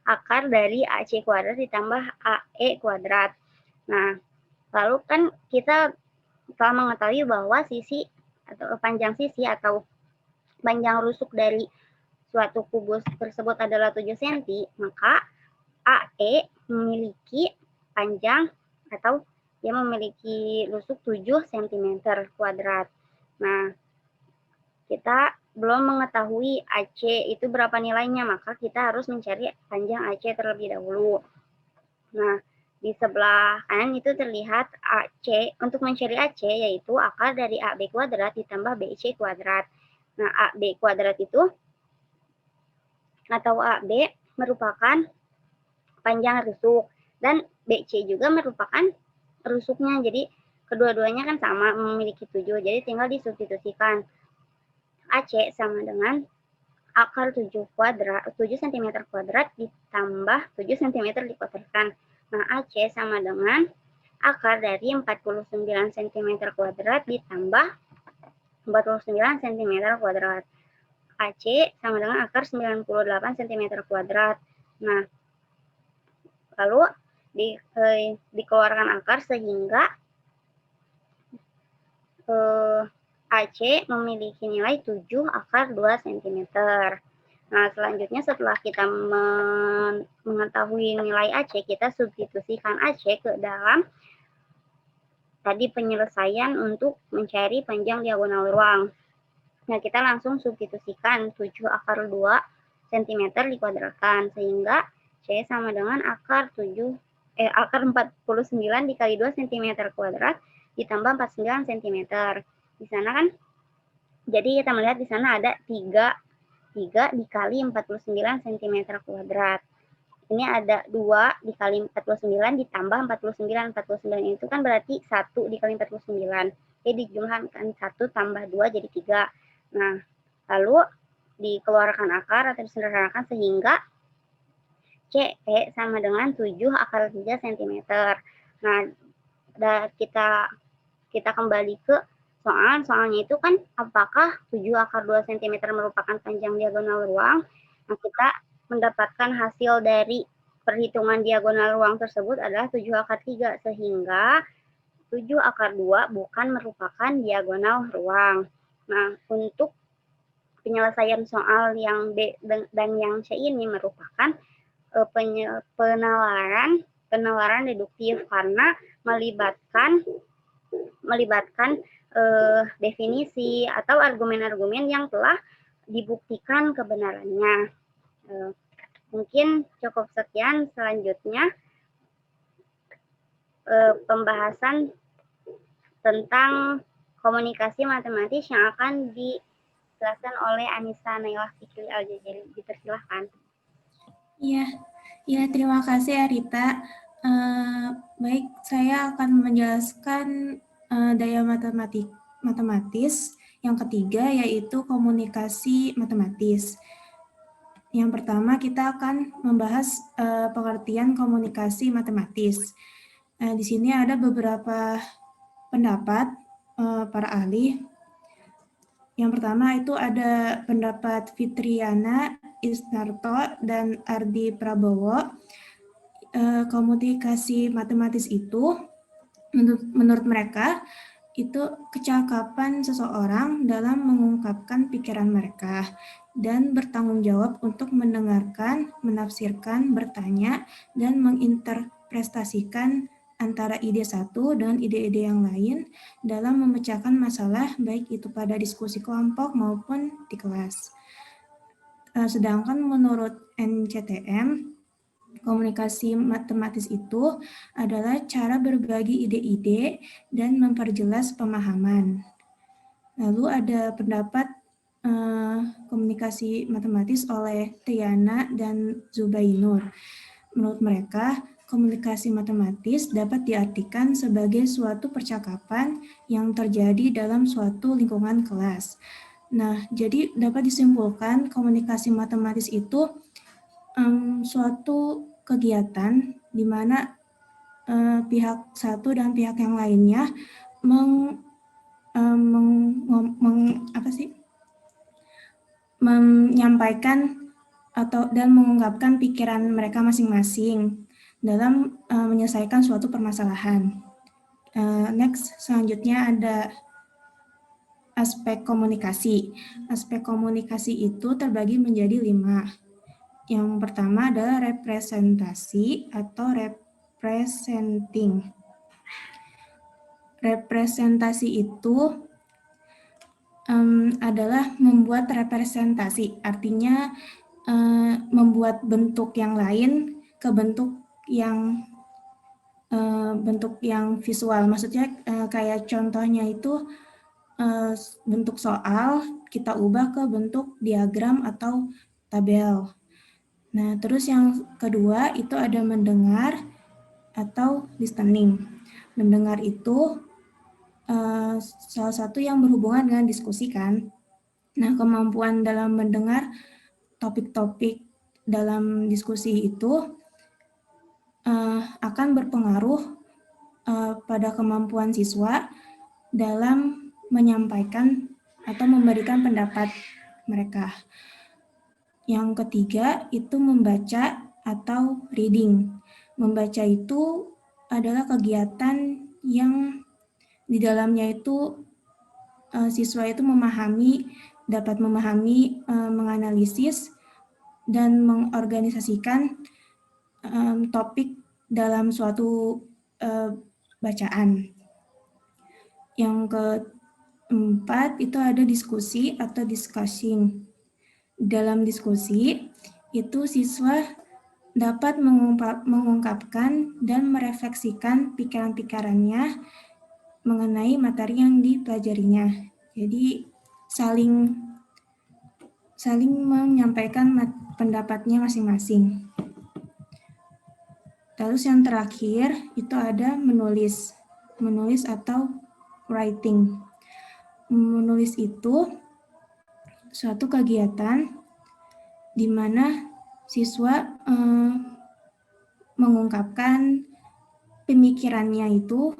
akar dari AC kuadrat ditambah AE kuadrat. Nah, lalu kan kita telah mengetahui bahwa sisi atau panjang sisi atau panjang rusuk dari suatu kubus tersebut adalah 7 cm, maka AE memiliki panjang atau dia memiliki rusuk 7 cm kuadrat. Nah, kita belum mengetahui AC itu berapa nilainya, maka kita harus mencari panjang AC terlebih dahulu. Nah, di sebelah kanan itu terlihat AC. Untuk mencari AC yaitu akar dari AB kuadrat ditambah BC kuadrat. Nah, AB kuadrat itu atau AB merupakan panjang rusuk dan BC juga merupakan rusuknya. Jadi kedua-duanya kan sama memiliki 7. Jadi tinggal disubstitusikan. AC sama dengan akar 7 cm kuadrat ditambah 7 cm dikuadratkan. Nah, AC sama dengan akar dari 49 cm kuadrat ditambah 49 cm kuadrat. AC sama dengan akar 98 cm kuadrat. Nah, lalu dikeluarkan akar sehingga AC memiliki nilai 7 akar 2 cm. Nah, selanjutnya setelah kita mengetahui nilai AC, kita substitusikan AC ke dalam tadi penyelesaian untuk mencari panjang diagonal ruang. Nah, kita langsung substitusikan 7 akar 2 cm dikuadratkan, sehingga C sama dengan akar 49 dikali 2 cm kuadrat ditambah 49 cm. Di sana kan, jadi kita melihat di sana ada 3 dikali 49 cm kuadrat. Ini ada 2 dikali 49 ditambah 49. 49 itu kan berarti 1 dikali 49. Jadi dijumlahkan 1 tambah 2 jadi 3. Nah, lalu dikeluarkan akar atau disederhanakan sehingga CE sama dengan 7 akar 3 cm. Nah, kita kembali ke soalnya itu kan apakah 7 akar 2 cm merupakan panjang diagonal ruang. Nah, kita mendapatkan hasil dari perhitungan diagonal ruang tersebut adalah 7 akar 3, sehingga 7 akar 2 bukan merupakan diagonal ruang. Nah, untuk penyelesaian soal yang B dan yang C ini merupakan penalaran deduktif karena melibatkan definisi atau argumen-argumen yang telah dibuktikan kebenarannya. Mungkin cukup sekian. Selanjutnya pembahasan tentang komunikasi matematis yang akan dijelaskan oleh Anissa Nailah Fikri Al-Jazari. Dipersilahkan. Iya, terima kasih Arita. Baik, saya akan menjelaskan daya matematis yang ketiga, yaitu komunikasi matematis. Yang pertama, kita akan membahas pengertian komunikasi matematis. Di sini ada beberapa pendapat para ahli. Yang pertama itu ada pendapat Fitriana Isnarto dan Ardi Prabowo. Komunikasi matematis itu menurut mereka itu kecakapan seseorang dalam mengungkapkan pikiran mereka dan bertanggung jawab untuk mendengarkan, menafsirkan, bertanya, dan menginterpretasikan antara ide satu dan ide-ide yang lain dalam memecahkan masalah baik itu pada diskusi kelompok maupun di kelas. Sedangkan menurut NCTM, komunikasi matematis itu adalah cara berbagi ide-ide dan memperjelas pemahaman. Lalu ada pendapat komunikasi matematis oleh Triana dan Zubainur. Menurut mereka, komunikasi matematis dapat diartikan sebagai suatu percakapan yang terjadi dalam suatu lingkungan kelas. Nah, jadi dapat disimpulkan komunikasi matematis itu suatu kegiatan di mana pihak satu dan pihak yang lainnya menyampaikan dan mengungkapkan pikiran mereka masing-masing dalam menyelesaikan suatu permasalahan. Next, selanjutnya ada aspek komunikasi. Aspek komunikasi itu terbagi menjadi 5. Yang pertama adalah representasi atau representing. Representasi itu adalah membuat representasi, artinya membuat bentuk yang lain ke bentuk yang visual. Maksudnya kayak contohnya itu bentuk soal kita ubah ke bentuk diagram atau tabel. Nah, terus yang kedua itu ada mendengar atau listening. Mendengar itu salah satu yang berhubungan dengan diskusi kan. Nah, kemampuan dalam mendengar topik-topik dalam diskusi itu akan berpengaruh pada kemampuan siswa dalam menyampaikan atau memberikan pendapat mereka. Yang ketiga itu membaca atau reading. Membaca itu adalah kegiatan yang di dalamnya itu siswa itu dapat memahami, menganalisis, dan mengorganisasikan topik dalam suatu bacaan. Yang keempat itu ada diskusi atau discussing. Dalam diskusi, itu siswa dapat mengungkapkan dan merefleksikan pikiran-pikirannya mengenai materi yang dipelajarinya. Jadi saling menyampaikan pendapatnya masing-masing. Terus yang terakhir itu ada menulis atau writing. Menulis itu suatu kegiatan di mana siswa mengungkapkan pemikirannya itu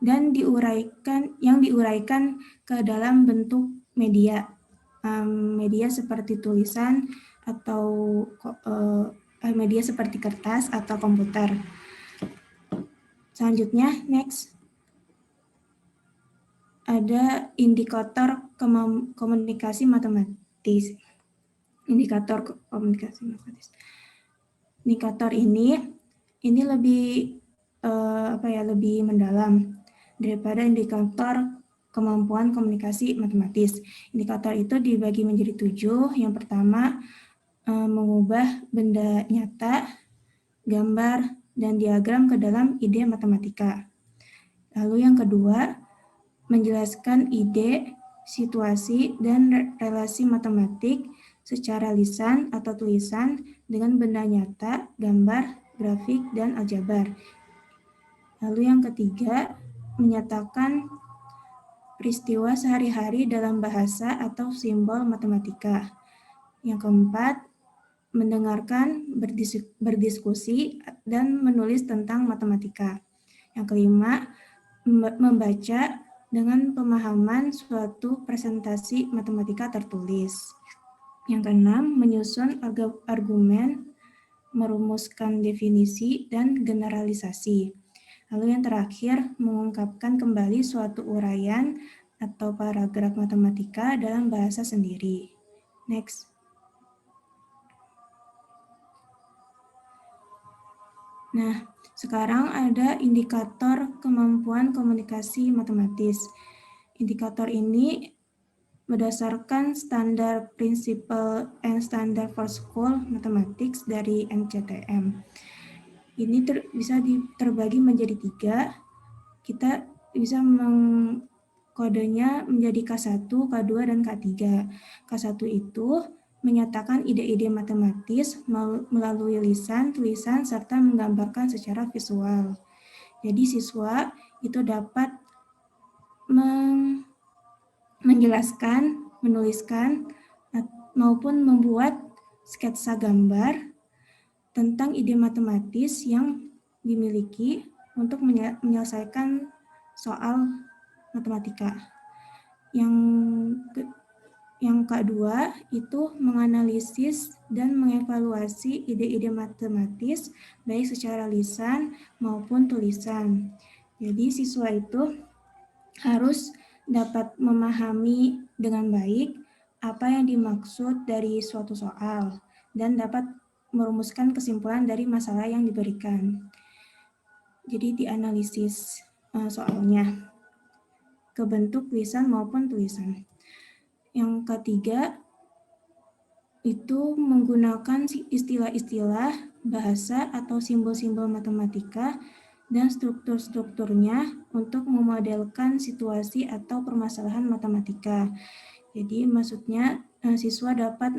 dan diuraikan ke dalam bentuk media seperti tulisan atau media seperti kertas atau komputer. Selanjutnya, next. Ada indikator komunikasi matematis. Indikator komunikasi matematis. Indikator ini ini lebih lebih mendalam daripada indikator kemampuan komunikasi matematis. Indikator itu dibagi menjadi 7. Yang pertama, mengubah benda nyata, gambar, dan diagram ke dalam ide matematika. Lalu yang kedua, menjelaskan ide, situasi, dan relasi matematik secara lisan atau tulisan dengan benda nyata, gambar, grafik, dan aljabar. Lalu yang ketiga, menyatakan peristiwa sehari-hari dalam bahasa atau simbol matematika. Yang keempat, mendengarkan, berdiskusi, dan menulis tentang matematika. Yang kelima, membaca dengan pemahaman suatu presentasi matematika tertulis. Yang keenam, menyusun argumen, merumuskan definisi, dan generalisasi. Lalu yang terakhir, mengungkapkan kembali suatu uraian atau paragraf matematika dalam bahasa sendiri. Next. Nah, sekarang ada indikator kemampuan komunikasi matematis. Indikator ini berdasarkan standar Principle and Standard for School Mathematics dari NCTM. Ini bisa terbagi menjadi 3. Kita bisa mengkodenya menjadi K1, K2, dan K3. K1 itu menyatakan ide-ide matematis melalui lisan, tulisan, serta menggambarkan secara visual. Jadi siswa itu dapat menjelaskan, menuliskan, maupun membuat sketsa gambar tentang ide matematis yang dimiliki untuk menyelesaikan soal matematika. Yang kedua itu menganalisis dan mengevaluasi ide-ide matematis baik secara lisan maupun tulisan. Jadi siswa itu harus dapat memahami dengan baik apa yang dimaksud dari suatu soal dan dapat merumuskan kesimpulan dari masalah yang diberikan. Jadi dianalisis soalnya ke bentuk lisan maupun tulisan. Yang ketiga itu menggunakan istilah-istilah, bahasa atau simbol-simbol matematika dan struktur-strukturnya untuk memodelkan situasi atau permasalahan matematika. Jadi maksudnya siswa dapat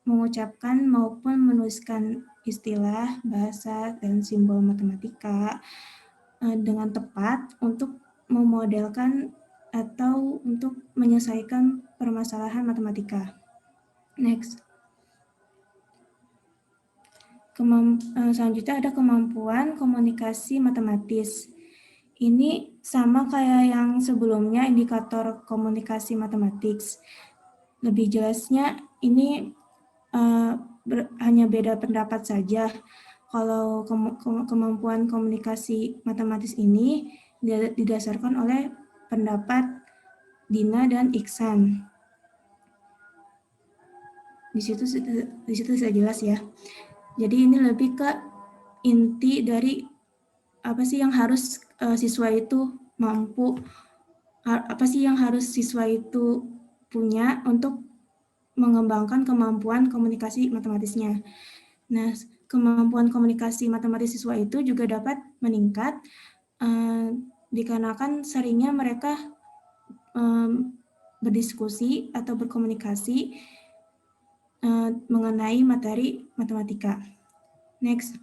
mengucapkan maupun menuliskan istilah, bahasa, dan simbol matematika dengan tepat untuk memodelkan atau untuk menyelesaikan permasalahan matematika. Next. Selanjutnya ada kemampuan komunikasi matematis. Ini sama kayak yang sebelumnya, indikator komunikasi matematis. Lebih jelasnya ini hanya beda pendapat saja. Kalau kemampuan komunikasi matematis ini didasarkan oleh pendapat Dina dan Iksan. Di situ sudah jelas ya. Jadi ini lebih ke inti dari apa sih yang harus siswa itu mampu, apa sih yang harus siswa itu punya untuk mengembangkan kemampuan komunikasi matematisnya. Nah, kemampuan komunikasi matematis siswa itu juga dapat meningkat dikarenakan seringnya mereka berdiskusi atau berkomunikasi mengenai materi matematika. Next.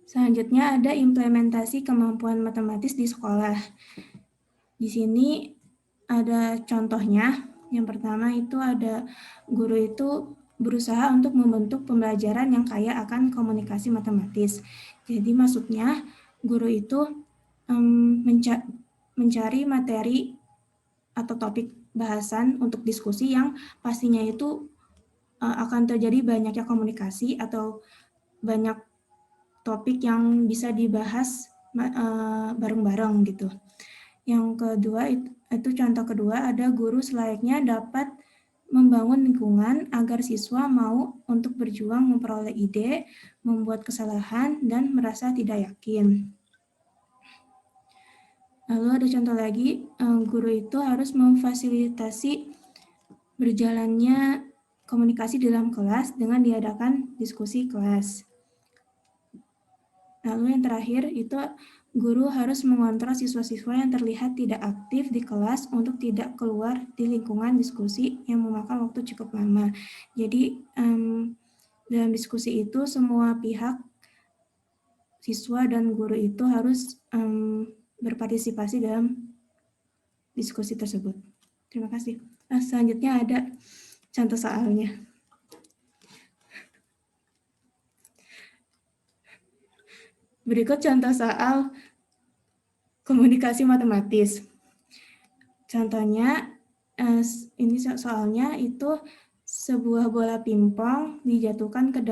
Selanjutnya ada implementasi kemampuan matematis di sekolah. Di sini ada contohnya. Yang pertama itu ada guru itu berusaha untuk membentuk pembelajaran yang kaya akan komunikasi matematis. Jadi maksudnya guru itu mencari materi atau topik bahasan untuk diskusi yang pastinya itu akan terjadi banyaknya komunikasi atau banyak topik yang bisa dibahas bareng-bareng gitu. Yang kedua itu contoh kedua ada guru selayaknya dapat membangun lingkungan agar siswa mau untuk berjuang memperoleh ide, membuat kesalahan, dan merasa tidak yakin. Lalu ada contoh lagi, guru itu harus memfasilitasi berjalannya komunikasi dalam kelas dengan diadakan diskusi kelas. Lalu yang terakhir itu guru harus mengontrol siswa-siswa yang terlihat tidak aktif di kelas untuk tidak keluar di lingkungan diskusi yang memakan waktu cukup lama. Jadi dalam diskusi itu semua pihak, siswa dan guru itu harus berpartisipasi dalam diskusi tersebut. Terima kasih. Selanjutnya ada contoh soalnya. Berikut contoh soal komunikasi matematis. Contohnya, ini soalnya itu sebuah bola pingpong dijatuhkan ke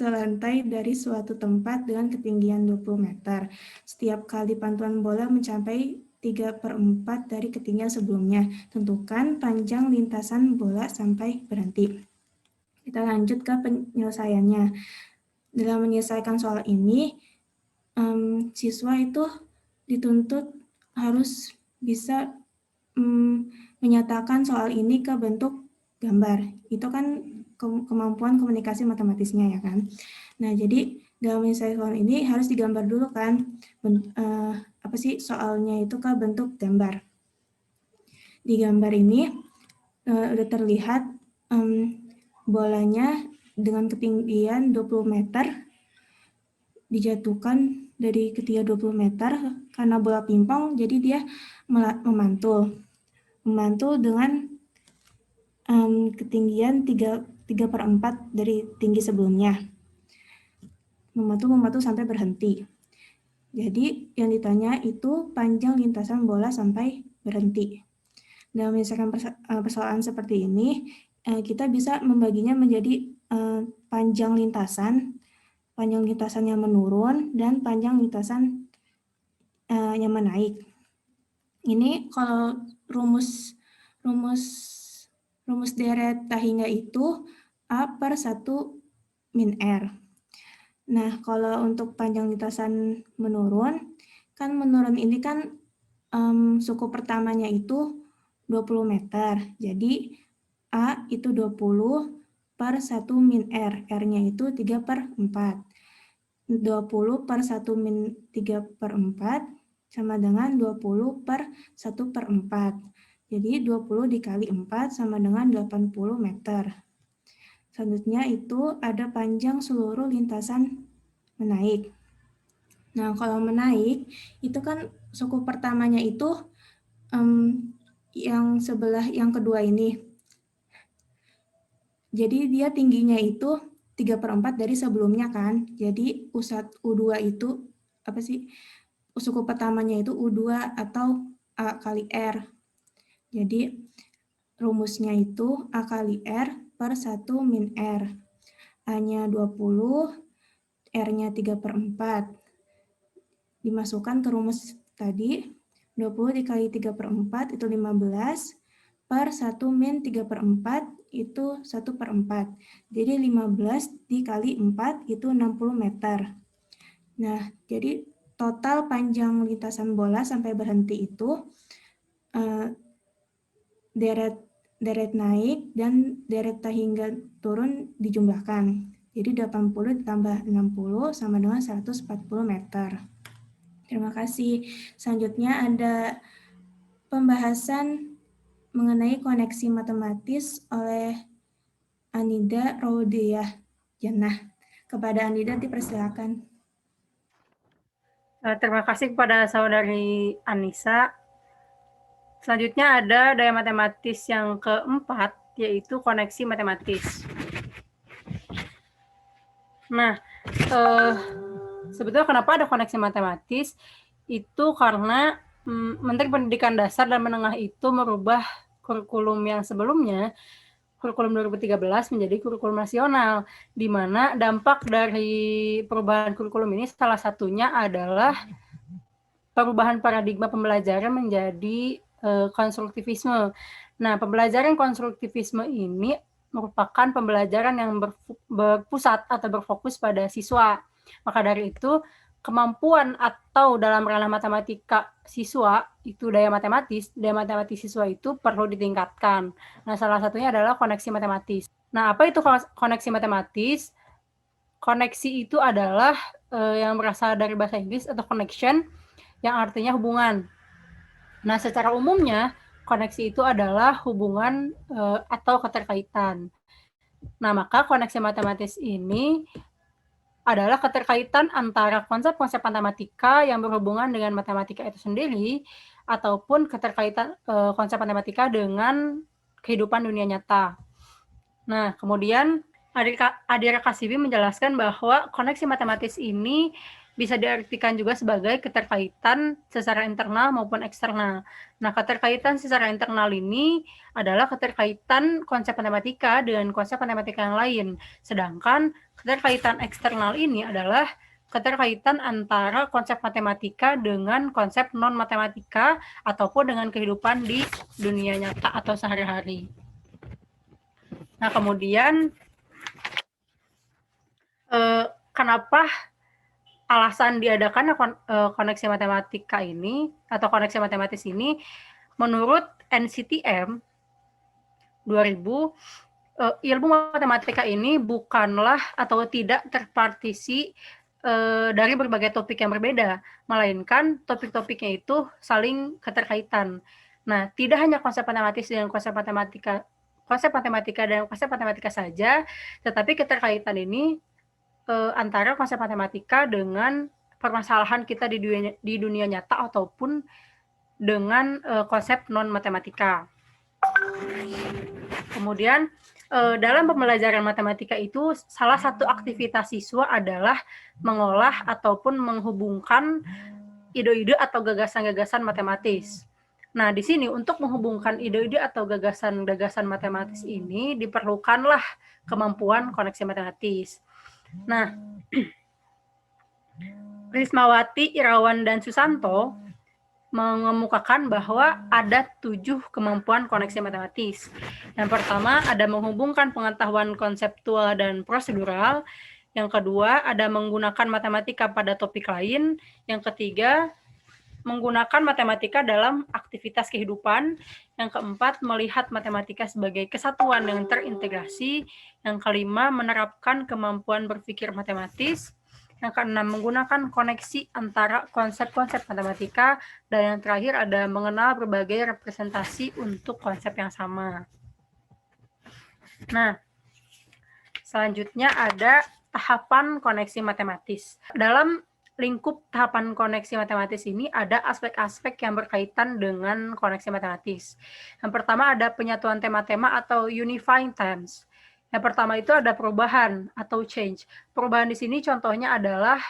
lantai dari suatu tempat dengan ketinggian 20 meter. Setiap kali pantulan bola mencapai 3/4 dari ketinggian sebelumnya. Tentukan panjang lintasan bola sampai berhenti. Kita lanjut ke penyelesaiannya. Dalam menyelesaikan soal ini, siswa itu dituntut harus bisa menyatakan soal ini ke bentuk gambar. Itu kan kemampuan komunikasi matematisnya ya kan. Nah, jadi dalam menyelesaikan soal ini harus digambar dulu kan soalnya itu ke bentuk gambar. Di gambar ini udah terlihat bolanya dengan ketinggian 20 meter dijatuhkan dari ketinggian 20 meter karena bola pingpong, jadi dia memantul dengan ketinggian 3/4 dari tinggi sebelumnya. Memantul sampai berhenti. Jadi yang ditanya itu panjang lintasan bola sampai berhenti. Dalam menyelesaikan persoalan seperti ini, kita bisa membaginya menjadi panjang lintasan yang menurun, dan panjang lintasan yang menaik. Ini kalau rumus deret Tahingga itu A/1 min R. Nah, kalau untuk panjang lintasan menurun, kan menurun ini kan suku pertamanya itu 20 meter. Jadi A itu 20 per 1 min R. R-nya itu 3/4. 20 per 1 min 3/4 sama dengan 20 per 1/4. Jadi 20 dikali 4 sama dengan 80 meter. Selanjutnya itu ada panjang seluruh lintasan menaik. Nah, kalau menaik itu kan suku pertamanya itu yang sebelah yang kedua ini. Jadi dia tingginya itu 3/4 dari sebelumnya kan. Jadi U2 itu suku pertamanya itu U2 atau A kali R. Jadi rumusnya itu A kali R per 1 min R. A-nya 20, R-nya 3/4. Dimasukkan ke rumus tadi, 20 dikali 3/4 itu 15, per 1 min 3/4 itu 1/4. Jadi 15 dikali 4 itu 60 meter. Nah, jadi total panjang lintasan bola sampai berhenti itu deret naik dan deret Tahingga turun dijumlahkan. Jadi 80 ditambah 60 sama dengan 140 meter. Terima kasih. Selanjutnya ada pembahasan mengenai koneksi matematis oleh Anida Roudiyah Jannah. Kepada Anida dipersilakan. Terima kasih kepada saudari Anissa. Selanjutnya ada daya matematis yang keempat, yaitu koneksi matematis. Nah, sebetulnya kenapa ada koneksi matematis? Itu karena Menteri Pendidikan Dasar dan Menengah itu merubah kurikulum yang sebelumnya, kurikulum 2013 menjadi kurikulum nasional, di mana dampak dari perubahan kurikulum ini salah satunya adalah perubahan paradigma pembelajaran menjadi konstruktivisme. Nah, pembelajaran konstruktivisme ini merupakan pembelajaran yang berpusat atau berfokus pada siswa. Maka dari itu, kemampuan atau dalam ranah matematika siswa, itu daya matematis siswa itu perlu ditingkatkan. Nah, salah satunya adalah koneksi matematis. Nah, apa itu koneksi matematis? Koneksi itu adalah yang berasal dari bahasa Inggris atau connection, yang artinya hubungan. Nah, secara umumnya, koneksi itu adalah hubungan atau keterkaitan. Nah, maka koneksi matematis ini adalah keterkaitan antara konsep-konsep matematika yang berhubungan dengan matematika itu sendiri, ataupun keterkaitan konsep matematika dengan kehidupan dunia nyata. Nah, kemudian Adira Kasibi menjelaskan bahwa koneksi matematis ini bisa diartikan juga sebagai keterkaitan secara internal maupun eksternal. Nah, keterkaitan secara internal ini adalah keterkaitan konsep matematika dengan konsep matematika yang lain. Sedangkan keterkaitan eksternal ini adalah keterkaitan antara konsep matematika dengan konsep non-matematika ataupun dengan kehidupan di dunia nyata atau sehari-hari. Nah, kemudian kenapa alasan diadakannya koneksi matematika ini atau koneksi matematis ini? Menurut NCTM 2000, ilmu matematika ini bukanlah atau tidak terpartisi dari berbagai topik yang berbeda, melainkan topik-topiknya itu saling keterkaitan. Nah, tidak hanya konsep matematis dengan konsep matematika dan konsep matematika saja, tetapi keterkaitan ini antara konsep matematika dengan permasalahan kita di dunia nyata ataupun dengan konsep non-matematika. Kemudian dalam pembelajaran matematika itu salah satu aktivitas siswa adalah mengolah ataupun menghubungkan ide-ide atau gagasan-gagasan matematis. Nah, di sini untuk menghubungkan ide-ide atau gagasan-gagasan matematis ini diperlukanlah kemampuan koneksi matematis. Nah, Rismawati, Irawan, dan Susanto mengemukakan bahwa ada 7 kemampuan koneksi matematis. Yang pertama, ada menghubungkan pengetahuan konseptual dan prosedural. Yang kedua, ada menggunakan matematika pada topik lain. Yang ketiga, menggunakan matematika dalam aktivitas kehidupan. Yang keempat, melihat matematika sebagai kesatuan yang terintegrasi. Yang kelima, menerapkan kemampuan berpikir matematis. Yang keenam, menggunakan koneksi antara konsep-konsep matematika. Dan yang terakhir, ada mengenal berbagai representasi untuk konsep yang sama. Nah, selanjutnya ada tahapan koneksi matematis. Dalam lingkup tahapan koneksi matematis ini ada aspek-aspek yang berkaitan dengan koneksi matematis. Yang pertama ada penyatuan tema-tema atau unifying themes. Yang pertama itu ada perubahan atau change. Perubahan di sini contohnya adalah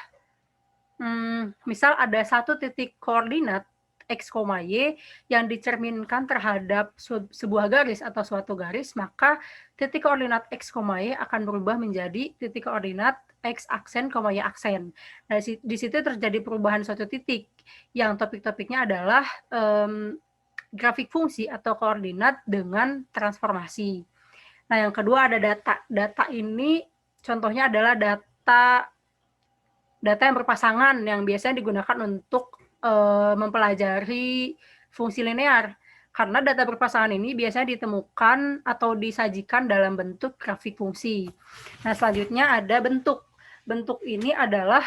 misal ada satu titik koordinat X, Y yang dicerminkan terhadap sebuah garis atau suatu garis, maka titik koordinat X, Y akan berubah menjadi titik koordinat X aksen, Y aksen. Nah, di situ terjadi perubahan suatu titik yang topik-topiknya adalah grafik fungsi atau koordinat dengan transformasi. Nah, yang kedua ada data. Data ini contohnya adalah data yang berpasangan yang biasanya digunakan untuk mempelajari fungsi linear. Karena data berpasangan ini biasanya ditemukan atau disajikan dalam bentuk grafik fungsi. Nah, selanjutnya ada bentuk. Bentuk ini adalah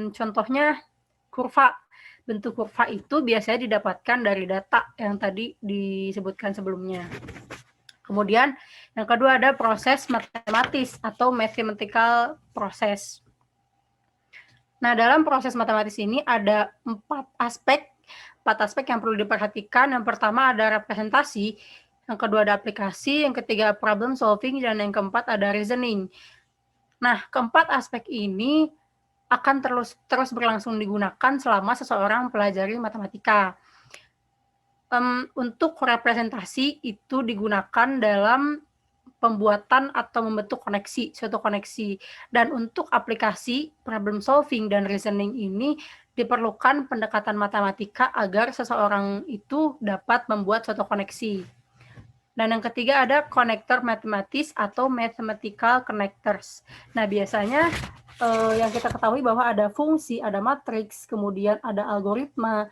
contohnya kurva. Bentuk kurva itu biasanya didapatkan dari data yang tadi disebutkan sebelumnya. Kemudian yang kedua ada proses matematis atau mathematical process. Nah, dalam proses matematis ini ada 4 aspek yang perlu diperhatikan. Yang pertama ada representasi, yang kedua ada aplikasi, yang ketiga problem solving, dan yang keempat ada reasoning. Nah, keempat aspek ini akan terus berlangsung digunakan selama seseorang mempelajari matematika. Untuk representasi itu digunakan dalam pembuatan atau membentuk suatu koneksi. Dan untuk aplikasi, problem solving, dan reasoning ini diperlukan pendekatan matematika agar seseorang itu dapat membuat suatu koneksi. Dan yang ketiga ada konektor matematis atau mathematical connectors. Nah, biasanya yang kita ketahui bahwa ada fungsi, ada matriks, kemudian ada algoritma,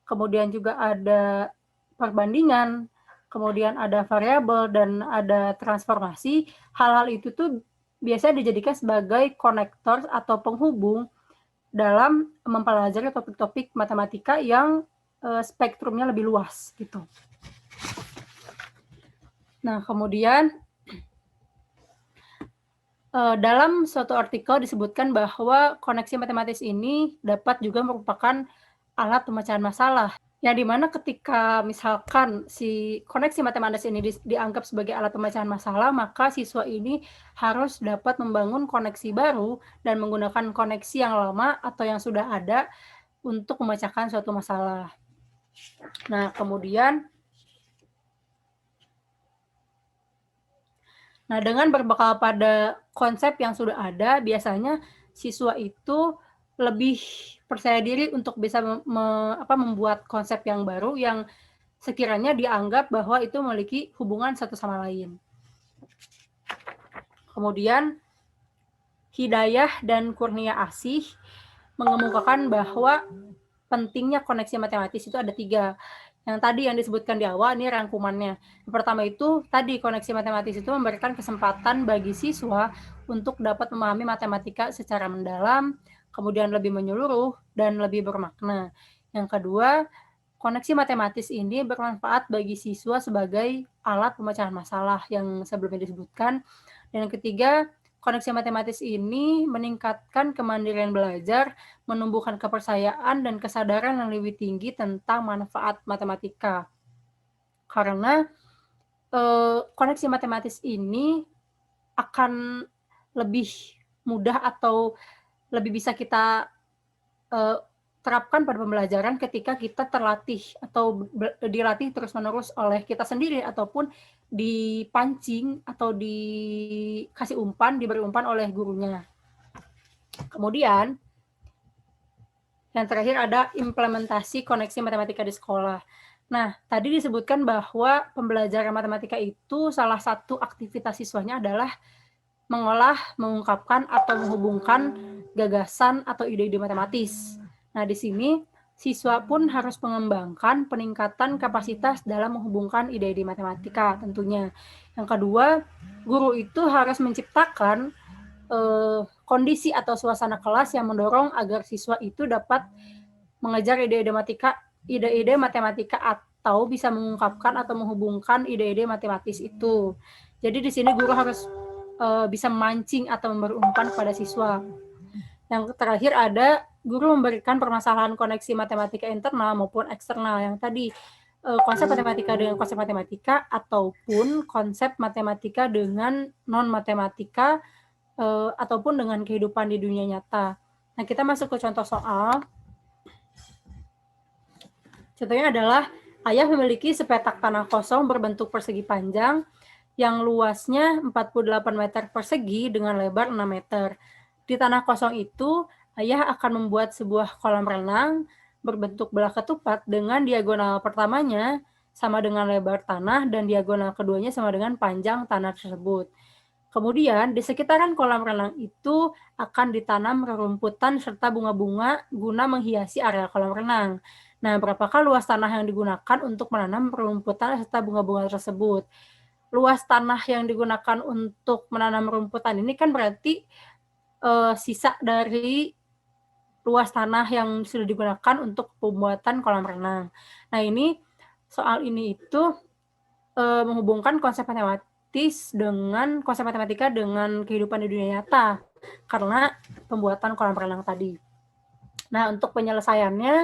kemudian juga ada perbandingan, kemudian ada variabel, dan ada transformasi. Hal-hal itu tuh biasanya dijadikan sebagai konektor atau penghubung dalam mempelajari topik-topik matematika yang spektrumnya lebih luas gitu. Nah, kemudian dalam suatu artikel disebutkan bahwa koneksi matematis ini dapat juga merupakan alat pemecahan masalah. Yang dimana ketika misalkan si koneksi matematis ini dianggap sebagai alat pemecahan masalah, maka siswa ini harus dapat membangun koneksi baru dan menggunakan koneksi yang lama atau yang sudah ada untuk memecahkan suatu masalah. Nah, kemudian dengan berbekal pada konsep yang sudah ada, biasanya siswa itu lebih percaya diri untuk bisa membuat konsep yang baru yang sekiranya dianggap bahwa itu memiliki hubungan satu sama lain. Kemudian, Hidayah dan Kurnia Asih mengemukakan bahwa pentingnya koneksi matematis itu ada 3. Yang tadi yang disebutkan di awal, ini rangkumannya. Yang pertama itu, tadi koneksi matematis itu memberikan kesempatan bagi siswa untuk dapat memahami matematika secara mendalam, kemudian lebih menyeluruh, dan lebih bermakna. Yang kedua, koneksi matematis ini bermanfaat bagi siswa sebagai alat pemecahan masalah yang sebelumnya disebutkan. Dan yang ketiga, koneksi matematis ini meningkatkan kemandirian belajar, menumbuhkan kepercayaan dan kesadaran yang lebih tinggi tentang manfaat matematika. Karena koneksi matematis ini akan lebih mudah atau lebih bisa kita terapkan pada pembelajaran ketika kita terlatih atau dilatih terus-menerus oleh kita sendiri ataupun dipancing atau dikasih umpan, diberi umpan oleh gurunya. Kemudian, yang terakhir ada implementasi koneksi matematika di sekolah. Nah, tadi disebutkan bahwa pembelajaran matematika itu salah satu aktivitas siswanya adalah mengolah, mengungkapkan, atau menghubungkan gagasan atau ide-ide matematis. Nah, di sini siswa pun harus mengembangkan peningkatan kapasitas dalam menghubungkan ide-ide matematika tentunya. Yang kedua, guru itu harus menciptakan kondisi atau suasana kelas yang mendorong agar siswa itu dapat mengejar ide-ide matematika atau bisa mengungkapkan atau menghubungkan ide-ide matematis itu. Jadi di sini guru harus bisa memancing atau memberi umpan kepada siswa. Yang terakhir ada guru memberikan permasalahan koneksi matematika internal maupun eksternal yang tadi konsep matematika dengan konsep matematika ataupun konsep matematika dengan non-matematika ataupun dengan kehidupan di dunia nyata. Nah, kita masuk ke contoh soal. Contohnya adalah ayah memiliki sepetak tanah kosong berbentuk persegi panjang yang luasnya 48 meter persegi dengan lebar 6 meter. Di tanah kosong itu, ayah akan membuat sebuah kolam renang berbentuk belah ketupat dengan diagonal pertamanya sama dengan lebar tanah dan diagonal keduanya sama dengan panjang tanah tersebut. Kemudian, di sekitaran kolam renang itu akan ditanam rerumputan serta bunga-bunga guna menghiasi area kolam renang. Nah, berapakah luas tanah yang digunakan untuk menanam rerumputan serta bunga-bunga tersebut? Luas tanah yang digunakan untuk menanam rumputan ini kan berarti sisa dari luas tanah yang sudah digunakan untuk pembuatan kolam renang. Nah, ini soal ini itu menghubungkan konsep matematika dengan kehidupan di dunia nyata karena pembuatan kolam renang tadi. Nah, untuk penyelesaiannya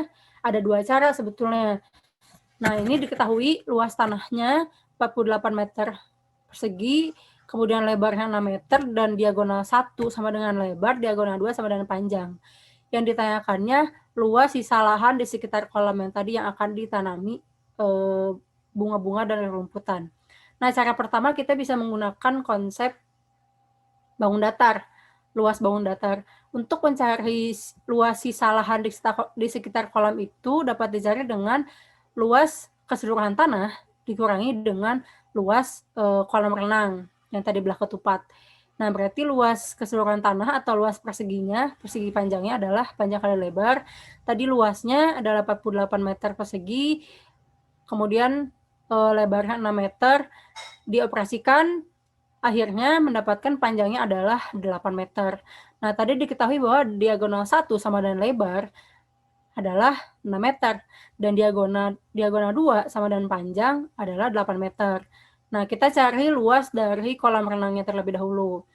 ada 2 cara sebetulnya. Nah, ini diketahui luas tanahnya 48 meter persegi, kemudian lebarnya 6 meter, dan diagonal 1 sama dengan lebar, diagonal 2 sama dengan panjang. Yang ditanyakannya luas sisa lahan di sekitar kolam yang tadi yang akan ditanami bunga-bunga dan rumputan. Nah, cara pertama kita bisa menggunakan konsep bangun datar, luas bangun datar. Untuk mencari luas sisa lahan di sekitar kolam itu dapat dicari dengan luas keseluruhan tanah dikurangi dengan luas kolam renang yang tadi belah ketupat. Nah, berarti luas keseluruhan tanah atau luas persegi panjangnya adalah panjang kali lebar. Tadi luasnya adalah 48 meter persegi, kemudian lebarnya 6 meter, dioperasikan, akhirnya mendapatkan panjangnya adalah 8 meter. Nah, tadi diketahui bahwa diagonal 1 sama dengan lebar adalah 6 meter, dan diagonal 2 sama dengan panjang adalah 8 meter. Nah, kita cari luas dari kolam renangnya terlebih dahulu.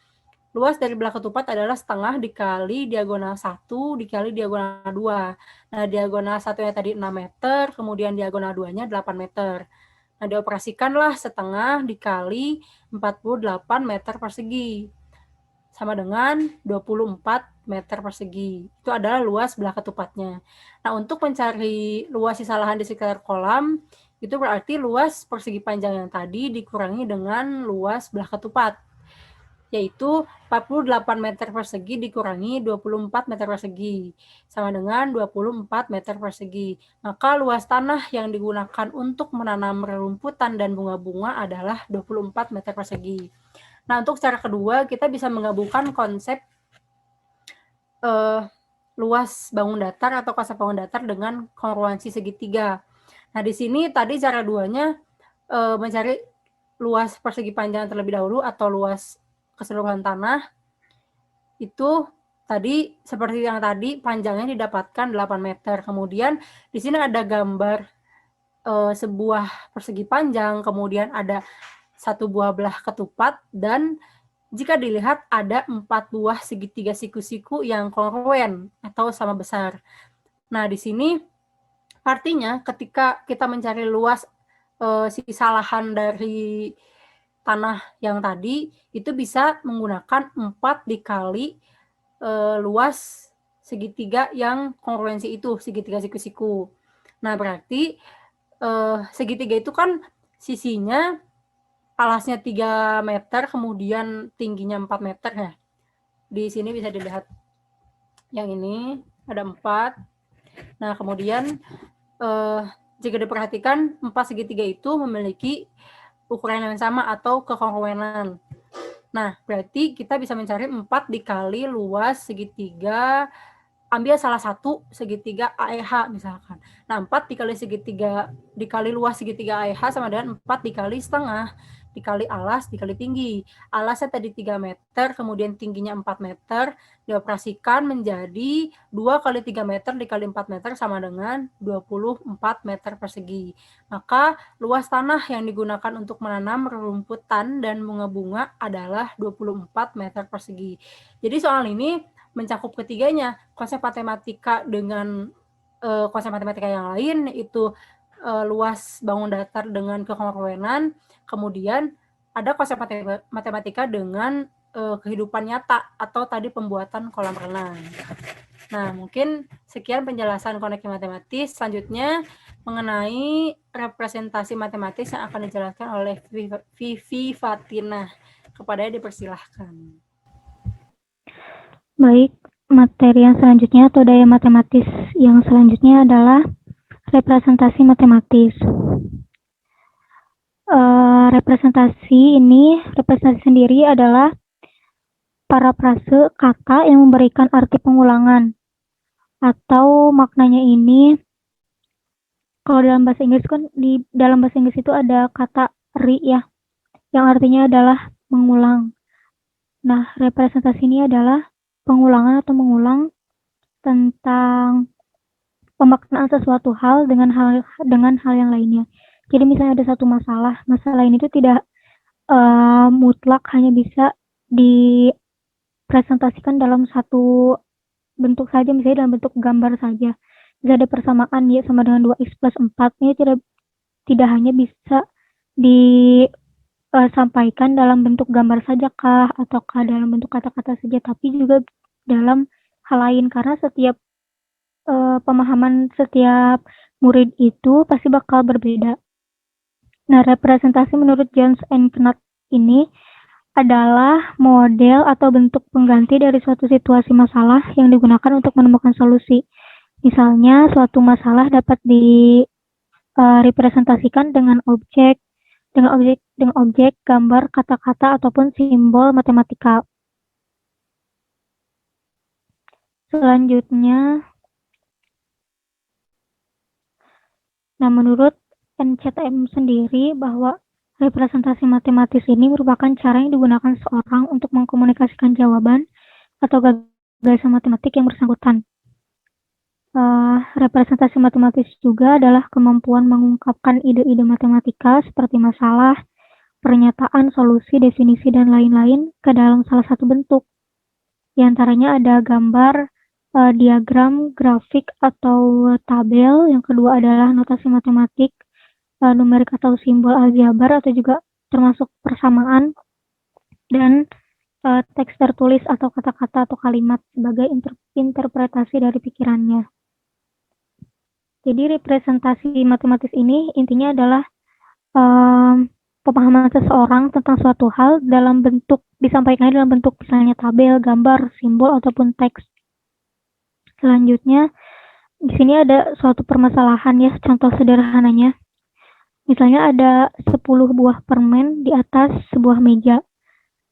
Luas dari belah ketupat adalah setengah dikali diagonal 1 dikali diagonal 2. Nah, diagonal 1-nya tadi 6 meter, kemudian diagonal 2-nya 8 meter. Nah, dioperasikanlah setengah dikali 48 meter persegi. Sama dengan 24 meter persegi. Itu adalah luas belah ketupatnya. Nah, untuk mencari luas sisa lahan di sekitar kolam, itu berarti luas persegi panjang yang tadi dikurangi dengan luas belah ketupat, yaitu 48 meter persegi dikurangi 24 meter persegi, sama dengan 24 meter persegi. Maka luas tanah yang digunakan untuk menanam rerumputan dan bunga-bunga adalah 24 meter persegi. Nah, untuk cara kedua, kita bisa menggabungkan konsep luas bangun datar atau konsep bangun datar dengan kongruensi segitiga. Nah, di sini tadi cara duanya mencari luas persegi panjang terlebih dahulu atau luas keseluruhan tanah. Itu tadi seperti yang tadi panjangnya didapatkan 8 meter. Kemudian di sini ada gambar sebuah persegi panjang, kemudian ada satu buah belah ketupat, dan jika dilihat ada 4 buah segitiga siku-siku yang kongruen atau sama besar. Nah, di sini artinya ketika kita mencari luas sisa lahan dari tanah yang tadi, itu bisa menggunakan 4 dikali luas segitiga yang kongruensi itu, segitiga siku-siku. Nah, berarti segitiga itu kan sisinya alasnya 3 meter, kemudian tingginya 4 meter ya. Di sini bisa dilihat yang ini ada 4. Nah, kemudian jika diperhatikan 4 segitiga itu memiliki ukuran yang sama atau kekongruenan. Nah, berarti kita bisa mencari 4 dikali luas segitiga, ambil salah satu segitiga AEH misalkan. Nah, 4 dikali segitiga dikali luas segitiga AEH sama dengan 4 dikali setengah dikali alas dikali tinggi. Alasnya tadi 3 meter, kemudian tingginya 4 meter, dioperasikan menjadi 2 kali 3 meter dikali 4 meter sama dengan 24 meter persegi. Maka luas tanah yang digunakan untuk menanam rerumputan dan bunga-bunga adalah 24 meter persegi. Jadi soal ini mencakup ketiganya, konsep matematika dengan konsep matematika yang lain, itu luas bangun datar dengan kekongruenan, kemudian ada konsep matematika dengan kehidupan nyata atau tadi pembuatan kolam renang. Nah, mungkin sekian penjelasan koneksi matematis. Selanjutnya mengenai representasi matematis yang akan dijelaskan oleh Vivi Fatina. Kepadanya dipersilahkan. Baik, materi yang selanjutnya atau daya matematis yang selanjutnya adalah representasi matematis. Representasi sendiri adalah parafrase kata yang memberikan arti pengulangan, atau maknanya ini, kalau dalam bahasa Inggris kan di dalam bahasa Inggris itu ada kata re ya, yang artinya adalah mengulang. Nah, representasi ini adalah pengulangan atau mengulang tentang pemaknaan sesuatu hal dengan hal yang lainnya. Jadi misalnya ada satu masalah ini itu tidak mutlak hanya bisa dipresentasikan dalam satu bentuk saja, misalnya dalam bentuk gambar saja. Bisa ada persamaan y sama dengan 2x plus 4, ini tidak hanya bisa disampaikan dalam bentuk gambar saja kah, ataukah dalam bentuk kata-kata saja, tapi juga dalam hal lain, karena setiap pemahaman setiap murid itu pasti bakal berbeda. Nah, representasi menurut Jones and Knott ini adalah model atau bentuk pengganti dari suatu situasi masalah yang digunakan untuk menemukan solusi. Misalnya, suatu masalah dapat direpresentasikan dengan objek, dengan objek, gambar, kata-kata, ataupun simbol matematika. Selanjutnya, nah menurut NCTM sendiri bahwa representasi matematis ini merupakan cara yang digunakan seorang untuk mengkomunikasikan jawaban atau gagasan matematik yang bersangkutan. Representasi matematis juga adalah kemampuan mengungkapkan ide-ide matematika seperti masalah, pernyataan, solusi, definisi, dan lain-lain ke dalam salah satu bentuk. Di antaranya ada gambar, diagram, grafik, atau tabel. Yang kedua adalah notasi matematik, numerik atau simbol aljabar, atau juga termasuk persamaan, dan teks tertulis atau kata-kata atau kalimat sebagai interpretasi dari pikirannya. Jadi representasi matematis ini intinya adalah pemahaman seseorang tentang suatu hal dalam bentuk, disampaikan dalam bentuk misalnya tabel, gambar, simbol, ataupun teks. Selanjutnya, di sini ada suatu permasalahan ya, contoh sederhananya. Misalnya ada 10 buah permen di atas sebuah meja.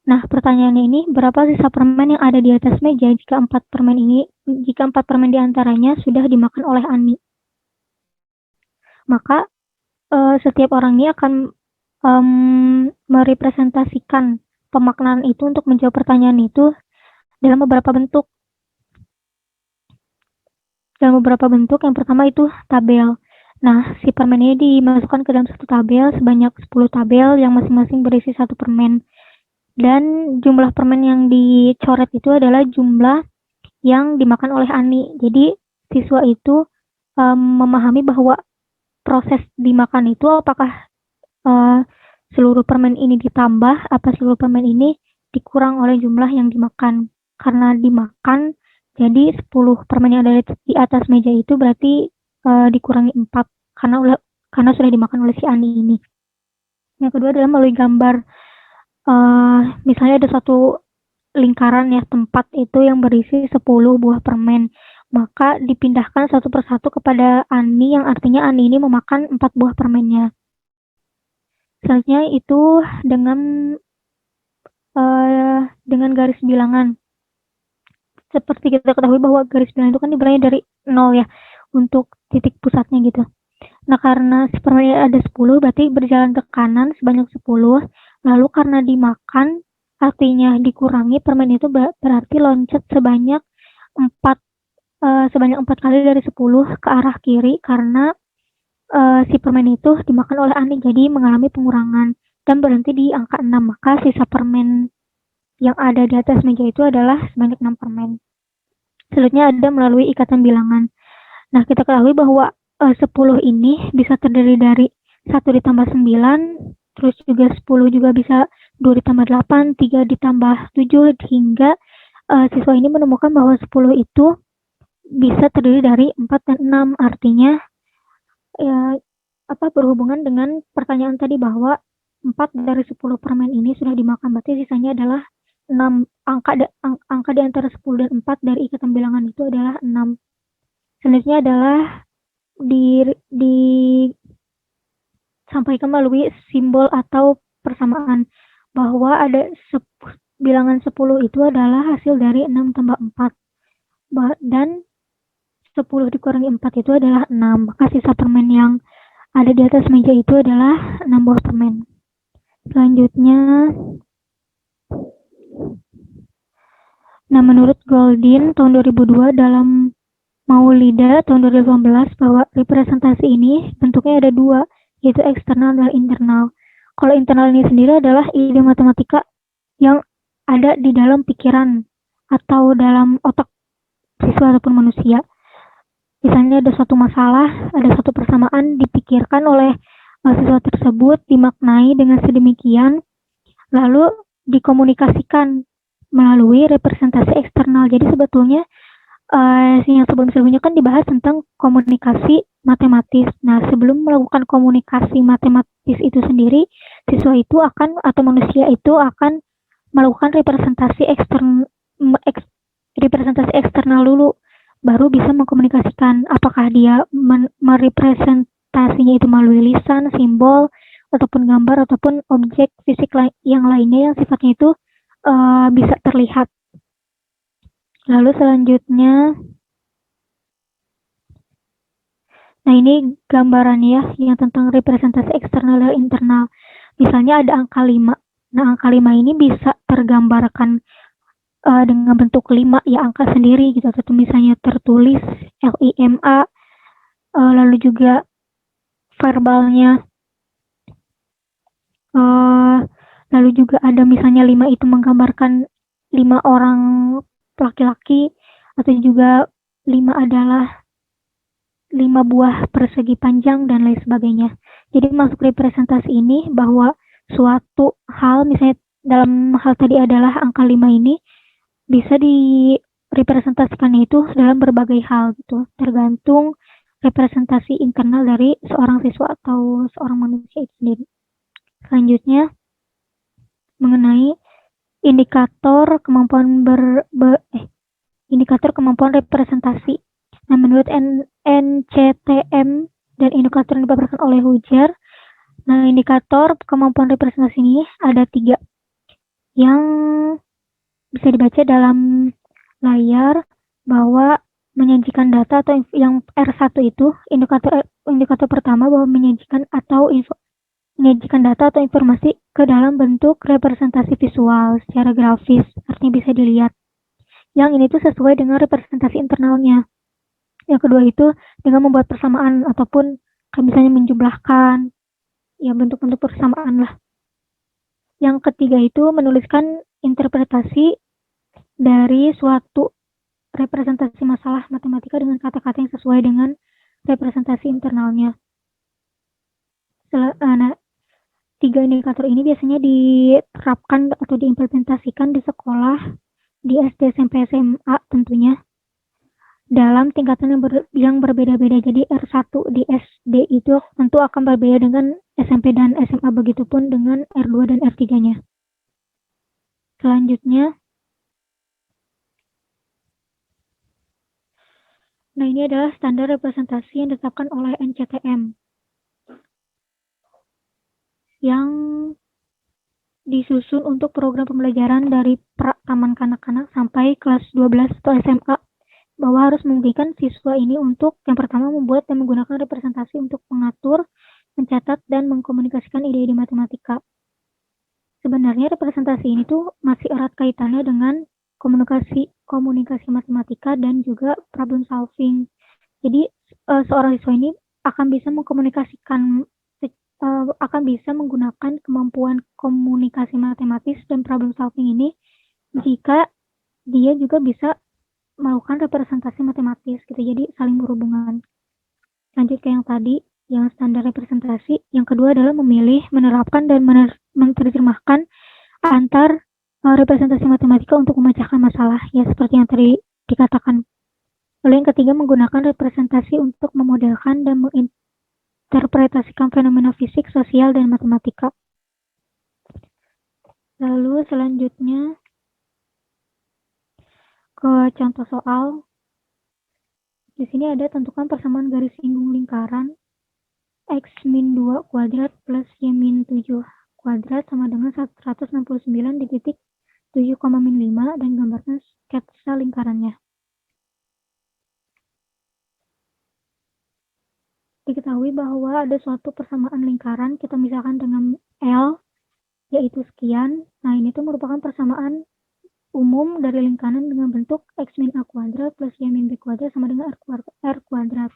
Nah, pertanyaannya ini, berapa sisa permen yang ada di atas meja jika 4 permen di antaranya sudah dimakan oleh Ani? Maka setiap orang ini akan merepresentasikan pemaknaan itu untuk menjawab pertanyaan itu dalam beberapa bentuk. Dalam beberapa bentuk, yang pertama itu tabel. Nah, si permen ini dimasukkan ke dalam satu tabel sebanyak 10 tabel yang masing-masing berisi satu permen. Dan jumlah permen yang dicoret itu adalah jumlah yang dimakan oleh Ani. Jadi, siswa itu memahami bahwa proses dimakan itu apakah seluruh permen ini ditambah, apa seluruh permen ini dikurang oleh jumlah yang dimakan. Karena dimakan, jadi 10 permen yang ada di atas meja itu berarti dikurangi 4 karena sudah dimakan oleh si Ani ini. Yang kedua adalah melalui gambar. Misalnya ada suatu lingkaran ya, tempat itu yang berisi 10 buah permen. Maka dipindahkan satu persatu kepada Ani, yang artinya Ani ini memakan 4 buah permennya. Selanjutnya itu dengan garis bilangan. Seperti kita ketahui bahwa garis bilangan itu kan dimulai dari 0 ya, untuk titik pusatnya gitu. Nah, karena si permen ada 10, berarti berjalan ke kanan sebanyak 10. Lalu karena dimakan, artinya dikurangi, permen itu berarti loncat sebanyak 4 kali dari 10 ke arah kiri, karena si permen itu dimakan oleh Ani, jadi mengalami pengurangan dan berhenti di angka 6. Maka sisa permen yang ada di atas meja itu adalah sebanyak 6 permen. Selanjutnya ada melalui ikatan bilangan. Nah, kita ketahui bahwa 10 ini bisa terdiri dari 1 ditambah 9, terus juga 10 juga bisa 2 ditambah 8, 3 ditambah 7, hingga siswa ini menemukan bahwa 10 itu bisa terdiri dari 4 dan 6. Artinya berhubungan dengan pertanyaan tadi bahwa 4 dari 10 permen ini sudah dimakan, berarti sisanya adalah 6. Angka di antara 10 dan 4 dari ikatan bilangan itu adalah 6. Selanjutnya adalah disampaikan melalui simbol atau persamaan, bahwa ada bilangan 10 itu adalah hasil dari 6 tambah 4. Dan 10 dikurangi 4 itu adalah 6. Maka sisa permen yang ada di atas meja itu adalah 6 buah permen. Selanjutnya, nah menurut Goldin tahun 2002 dalam Maulida tahun 2018 bahwa representasi ini bentuknya ada 2, yaitu eksternal dan internal. Kalau internal ini sendiri adalah ide matematika yang ada di dalam pikiran atau dalam otak siswa ataupun manusia. Misalnya ada suatu masalah, ada suatu persamaan dipikirkan oleh siswa tersebut, dimaknai dengan sedemikian, lalu dikomunikasikan melalui representasi eksternal. Jadi sebetulnya yang sebelum-sebelumnya kan dibahas tentang komunikasi matematis. Nah, sebelum melakukan komunikasi matematis itu sendiri, siswa itu akan atau manusia itu akan melakukan representasi eksternal dulu, baru bisa mengkomunikasikan apakah dia merepresentasinya itu melalui lisan, simbol, ataupun gambar ataupun objek fisik yang lainnya yang sifatnya itu bisa terlihat. Lalu selanjutnya, nah ini gambarannya ya, yang tentang representasi eksternal dan internal. Misalnya ada angka 5. Nah, angka 5 ini bisa tergambarkan dengan bentuk 5 ya, angka sendiri gitu, atau misalnya tertulis LIMA, lalu juga verbalnya, lalu juga ada misalnya 5 itu menggambarkan 5 orang laki-laki, atau juga 5 adalah 5 buah persegi panjang dan lain sebagainya. Jadi masuk representasi ini bahwa suatu hal, misalnya dalam hal tadi adalah angka 5 ini bisa direpresentasikan itu dalam berbagai hal gitu, tergantung representasi internal dari seorang siswa atau seorang manusia itu sendiri. Selanjutnya, mengenai indikator kemampuan indikator kemampuan representasi. Nah, menurut NCTM dan indikator yang dipaparkan oleh Hujar, nah indikator kemampuan representasi ini ada 3 yang bisa dibaca dalam layar, bahwa menyajikan data atau yang R1 itu indikator pertama bahwa menyajikan data atau informasi ke dalam bentuk representasi visual secara grafis, artinya bisa dilihat. Yang ini tuh sesuai dengan representasi internalnya. Yang kedua itu dengan membuat persamaan ataupun misalnya menjumlahkan, ya bentuk-bentuk persamaan lah. Yang ketiga itu menuliskan interpretasi dari suatu representasi masalah matematika dengan kata-kata yang sesuai dengan representasi internalnya. Nah, 3 indikator ini biasanya diterapkan atau diimplementasikan di sekolah, di SD, SMP, SMA tentunya, dalam tingkatan yang berbeda-beda. Jadi R1 di SD itu tentu akan berbeda dengan SMP dan SMA, begitupun dengan R2 dan R3-nya. Selanjutnya, nah ini adalah standar representasi yang ditetapkan oleh NCTM yang disusun untuk program pembelajaran dari taman kanak-kanak sampai kelas 12 atau SMA, bahwa harus memungkinkan siswa ini untuk yang pertama membuat dan menggunakan representasi untuk mengatur, mencatat, dan mengkomunikasikan ide-ide matematika. Sebenarnya representasi ini tuh masih erat kaitannya dengan komunikasi matematika dan juga problem solving. Jadi seorang siswa ini akan bisa menggunakan kemampuan komunikasi matematis dan problem solving ini jika dia juga bisa melakukan representasi matematis gitu, jadi saling berhubungan. Lanjut ke yang tadi, yang standar representasi. Yang kedua adalah memilih, menerapkan, dan menerjemahkan antar representasi matematika untuk memecahkan masalah, ya seperti yang tadi dikatakan. Lalu yang ketiga, menggunakan representasi untuk memodelkan dan menginterpretasikan fenomena fisik, sosial, dan matematika. Lalu selanjutnya ke contoh soal. Di sini ada tentukan persamaan garis singgung lingkaran X min 2 kuadrat plus Y min 7 kuadrat sama dengan 169 di titik 7, min 5 dan gambarkan sketsa lingkarannya. Diketahui bahwa ada suatu persamaan lingkaran, kita misalkan dengan L, yaitu sekian. Nah, ini tuh merupakan persamaan umum dari lingkaran dengan bentuk X min A kuadrat plus Y min B kuadrat sama dengan R kuadrat.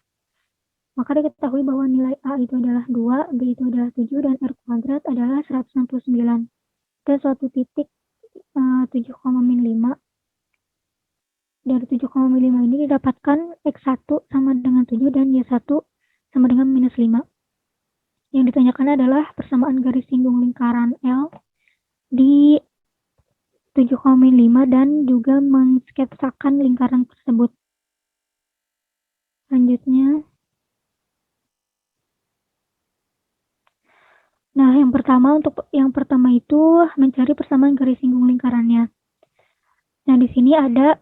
Maka diketahui bahwa nilai A itu adalah 2, B itu adalah 7, dan R kuadrat adalah 169. Dan suatu titik 7, min 5. Dari 7, min 5 ini didapatkan X1 sama dengan 7 dan Y1 sama dengan minus 5. Yang ditanyakan adalah persamaan garis singgung lingkaran L di 7, min 5 dan juga mensketsakan lingkaran tersebut. Selanjutnya, nah yang pertama itu mencari persamaan garis singgung lingkarannya. Nah di sini ada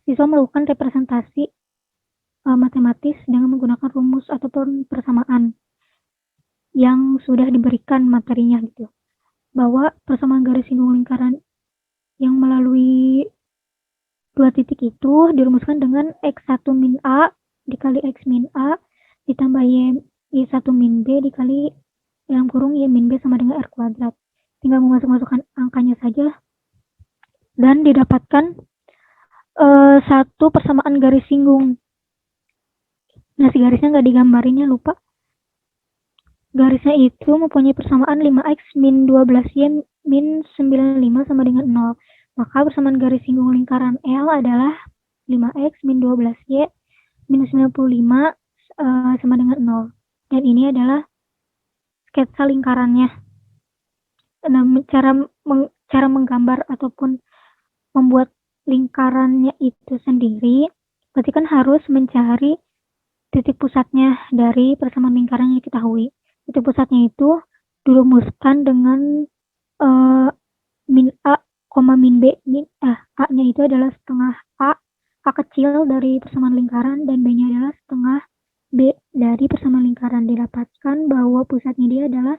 siswa melakukan representasi matematis dengan menggunakan rumus ataupun persamaan. yang sudah diberikan materinya gitu. Bahwa persamaan garis singgung lingkaran yang melalui dua titik itu dirumuskan dengan X1 min A dikali X min A ditambah Y1 min B dikali dalam kurung Y min B sama dengan R kuadrat. Tinggal memasukkan angkanya saja dan didapatkan satu persamaan garis singgung. Nah, si garisnya nggak digambarinnya, lupa. Garisnya itu mempunyai persamaan 5x min 12y min 95 sama dengan 0. Maka persamaan garis singgung lingkaran L adalah 5x min 12y min 95 sama dengan 0. Dan ini adalah sketsa lingkarannya. Nah, cara menggambar ataupun membuat lingkarannya itu sendiri, berarti kan harus mencari titik pusatnya dari persamaan lingkaran yang diketahui. Titik pusatnya itu dirumuskan dengan min A, min B. A-nya itu adalah setengah A kecil dari persamaan lingkaran, dan B-nya adalah setengah B dari persamaan lingkaran. Didapatkan bahwa pusatnya dia adalah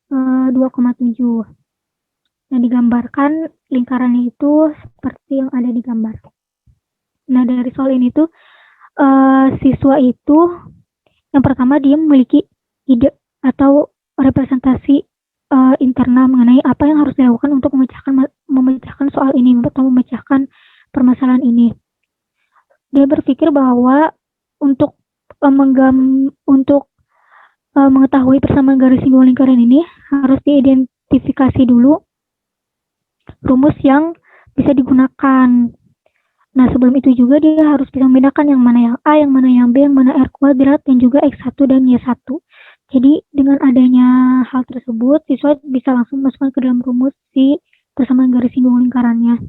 2,7. Nah, digambarkan lingkarannya itu seperti yang ada di gambar. Nah, dari soal ini tuh siswa itu yang pertama dia memiliki ide atau representasi internal mengenai apa yang harus dilakukan untuk memecahkan soal ini atau memecahkan permasalahan ini. Dia berpikir bahwa untuk mengetahui persamaan garis singgung lingkaran ini harus diidentifikasi dulu rumus yang bisa digunakan. Nah, sebelum itu juga dia harus bisa membedakan yang mana yang A, yang mana yang B, yang mana R kuadrat, dan juga X1 dan Y1. Jadi, dengan adanya hal tersebut, siswa bisa langsung masukkan ke dalam rumus si persamaan garis singgung lingkarannya.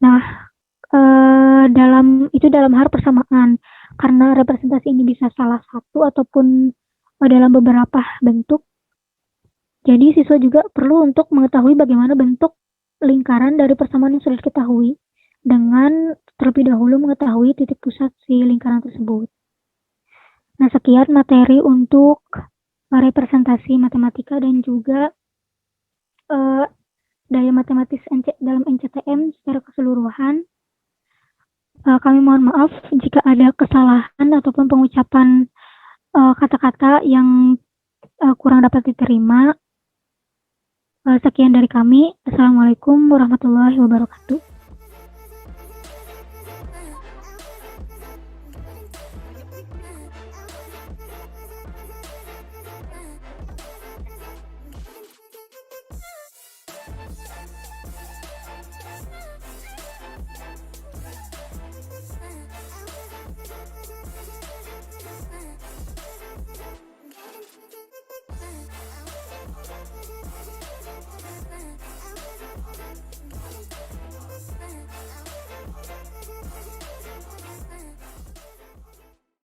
Nah, dalam hal persamaan, karena representasi ini bisa salah satu ataupun dalam beberapa bentuk, jadi siswa juga perlu untuk mengetahui bagaimana bentuk lingkaran dari persamaan yang sudah diketahui dengan terlebih dahulu mengetahui titik pusat si lingkaran tersebut. Nah, sekian materi untuk representasi matematika dan juga daya matematis dalam NCTM secara keseluruhan. Kami mohon maaf jika ada kesalahan ataupun pengucapan kata-kata yang kurang dapat diterima. Sekian dari kami. Assalamualaikum warahmatullahi wabarakatuh.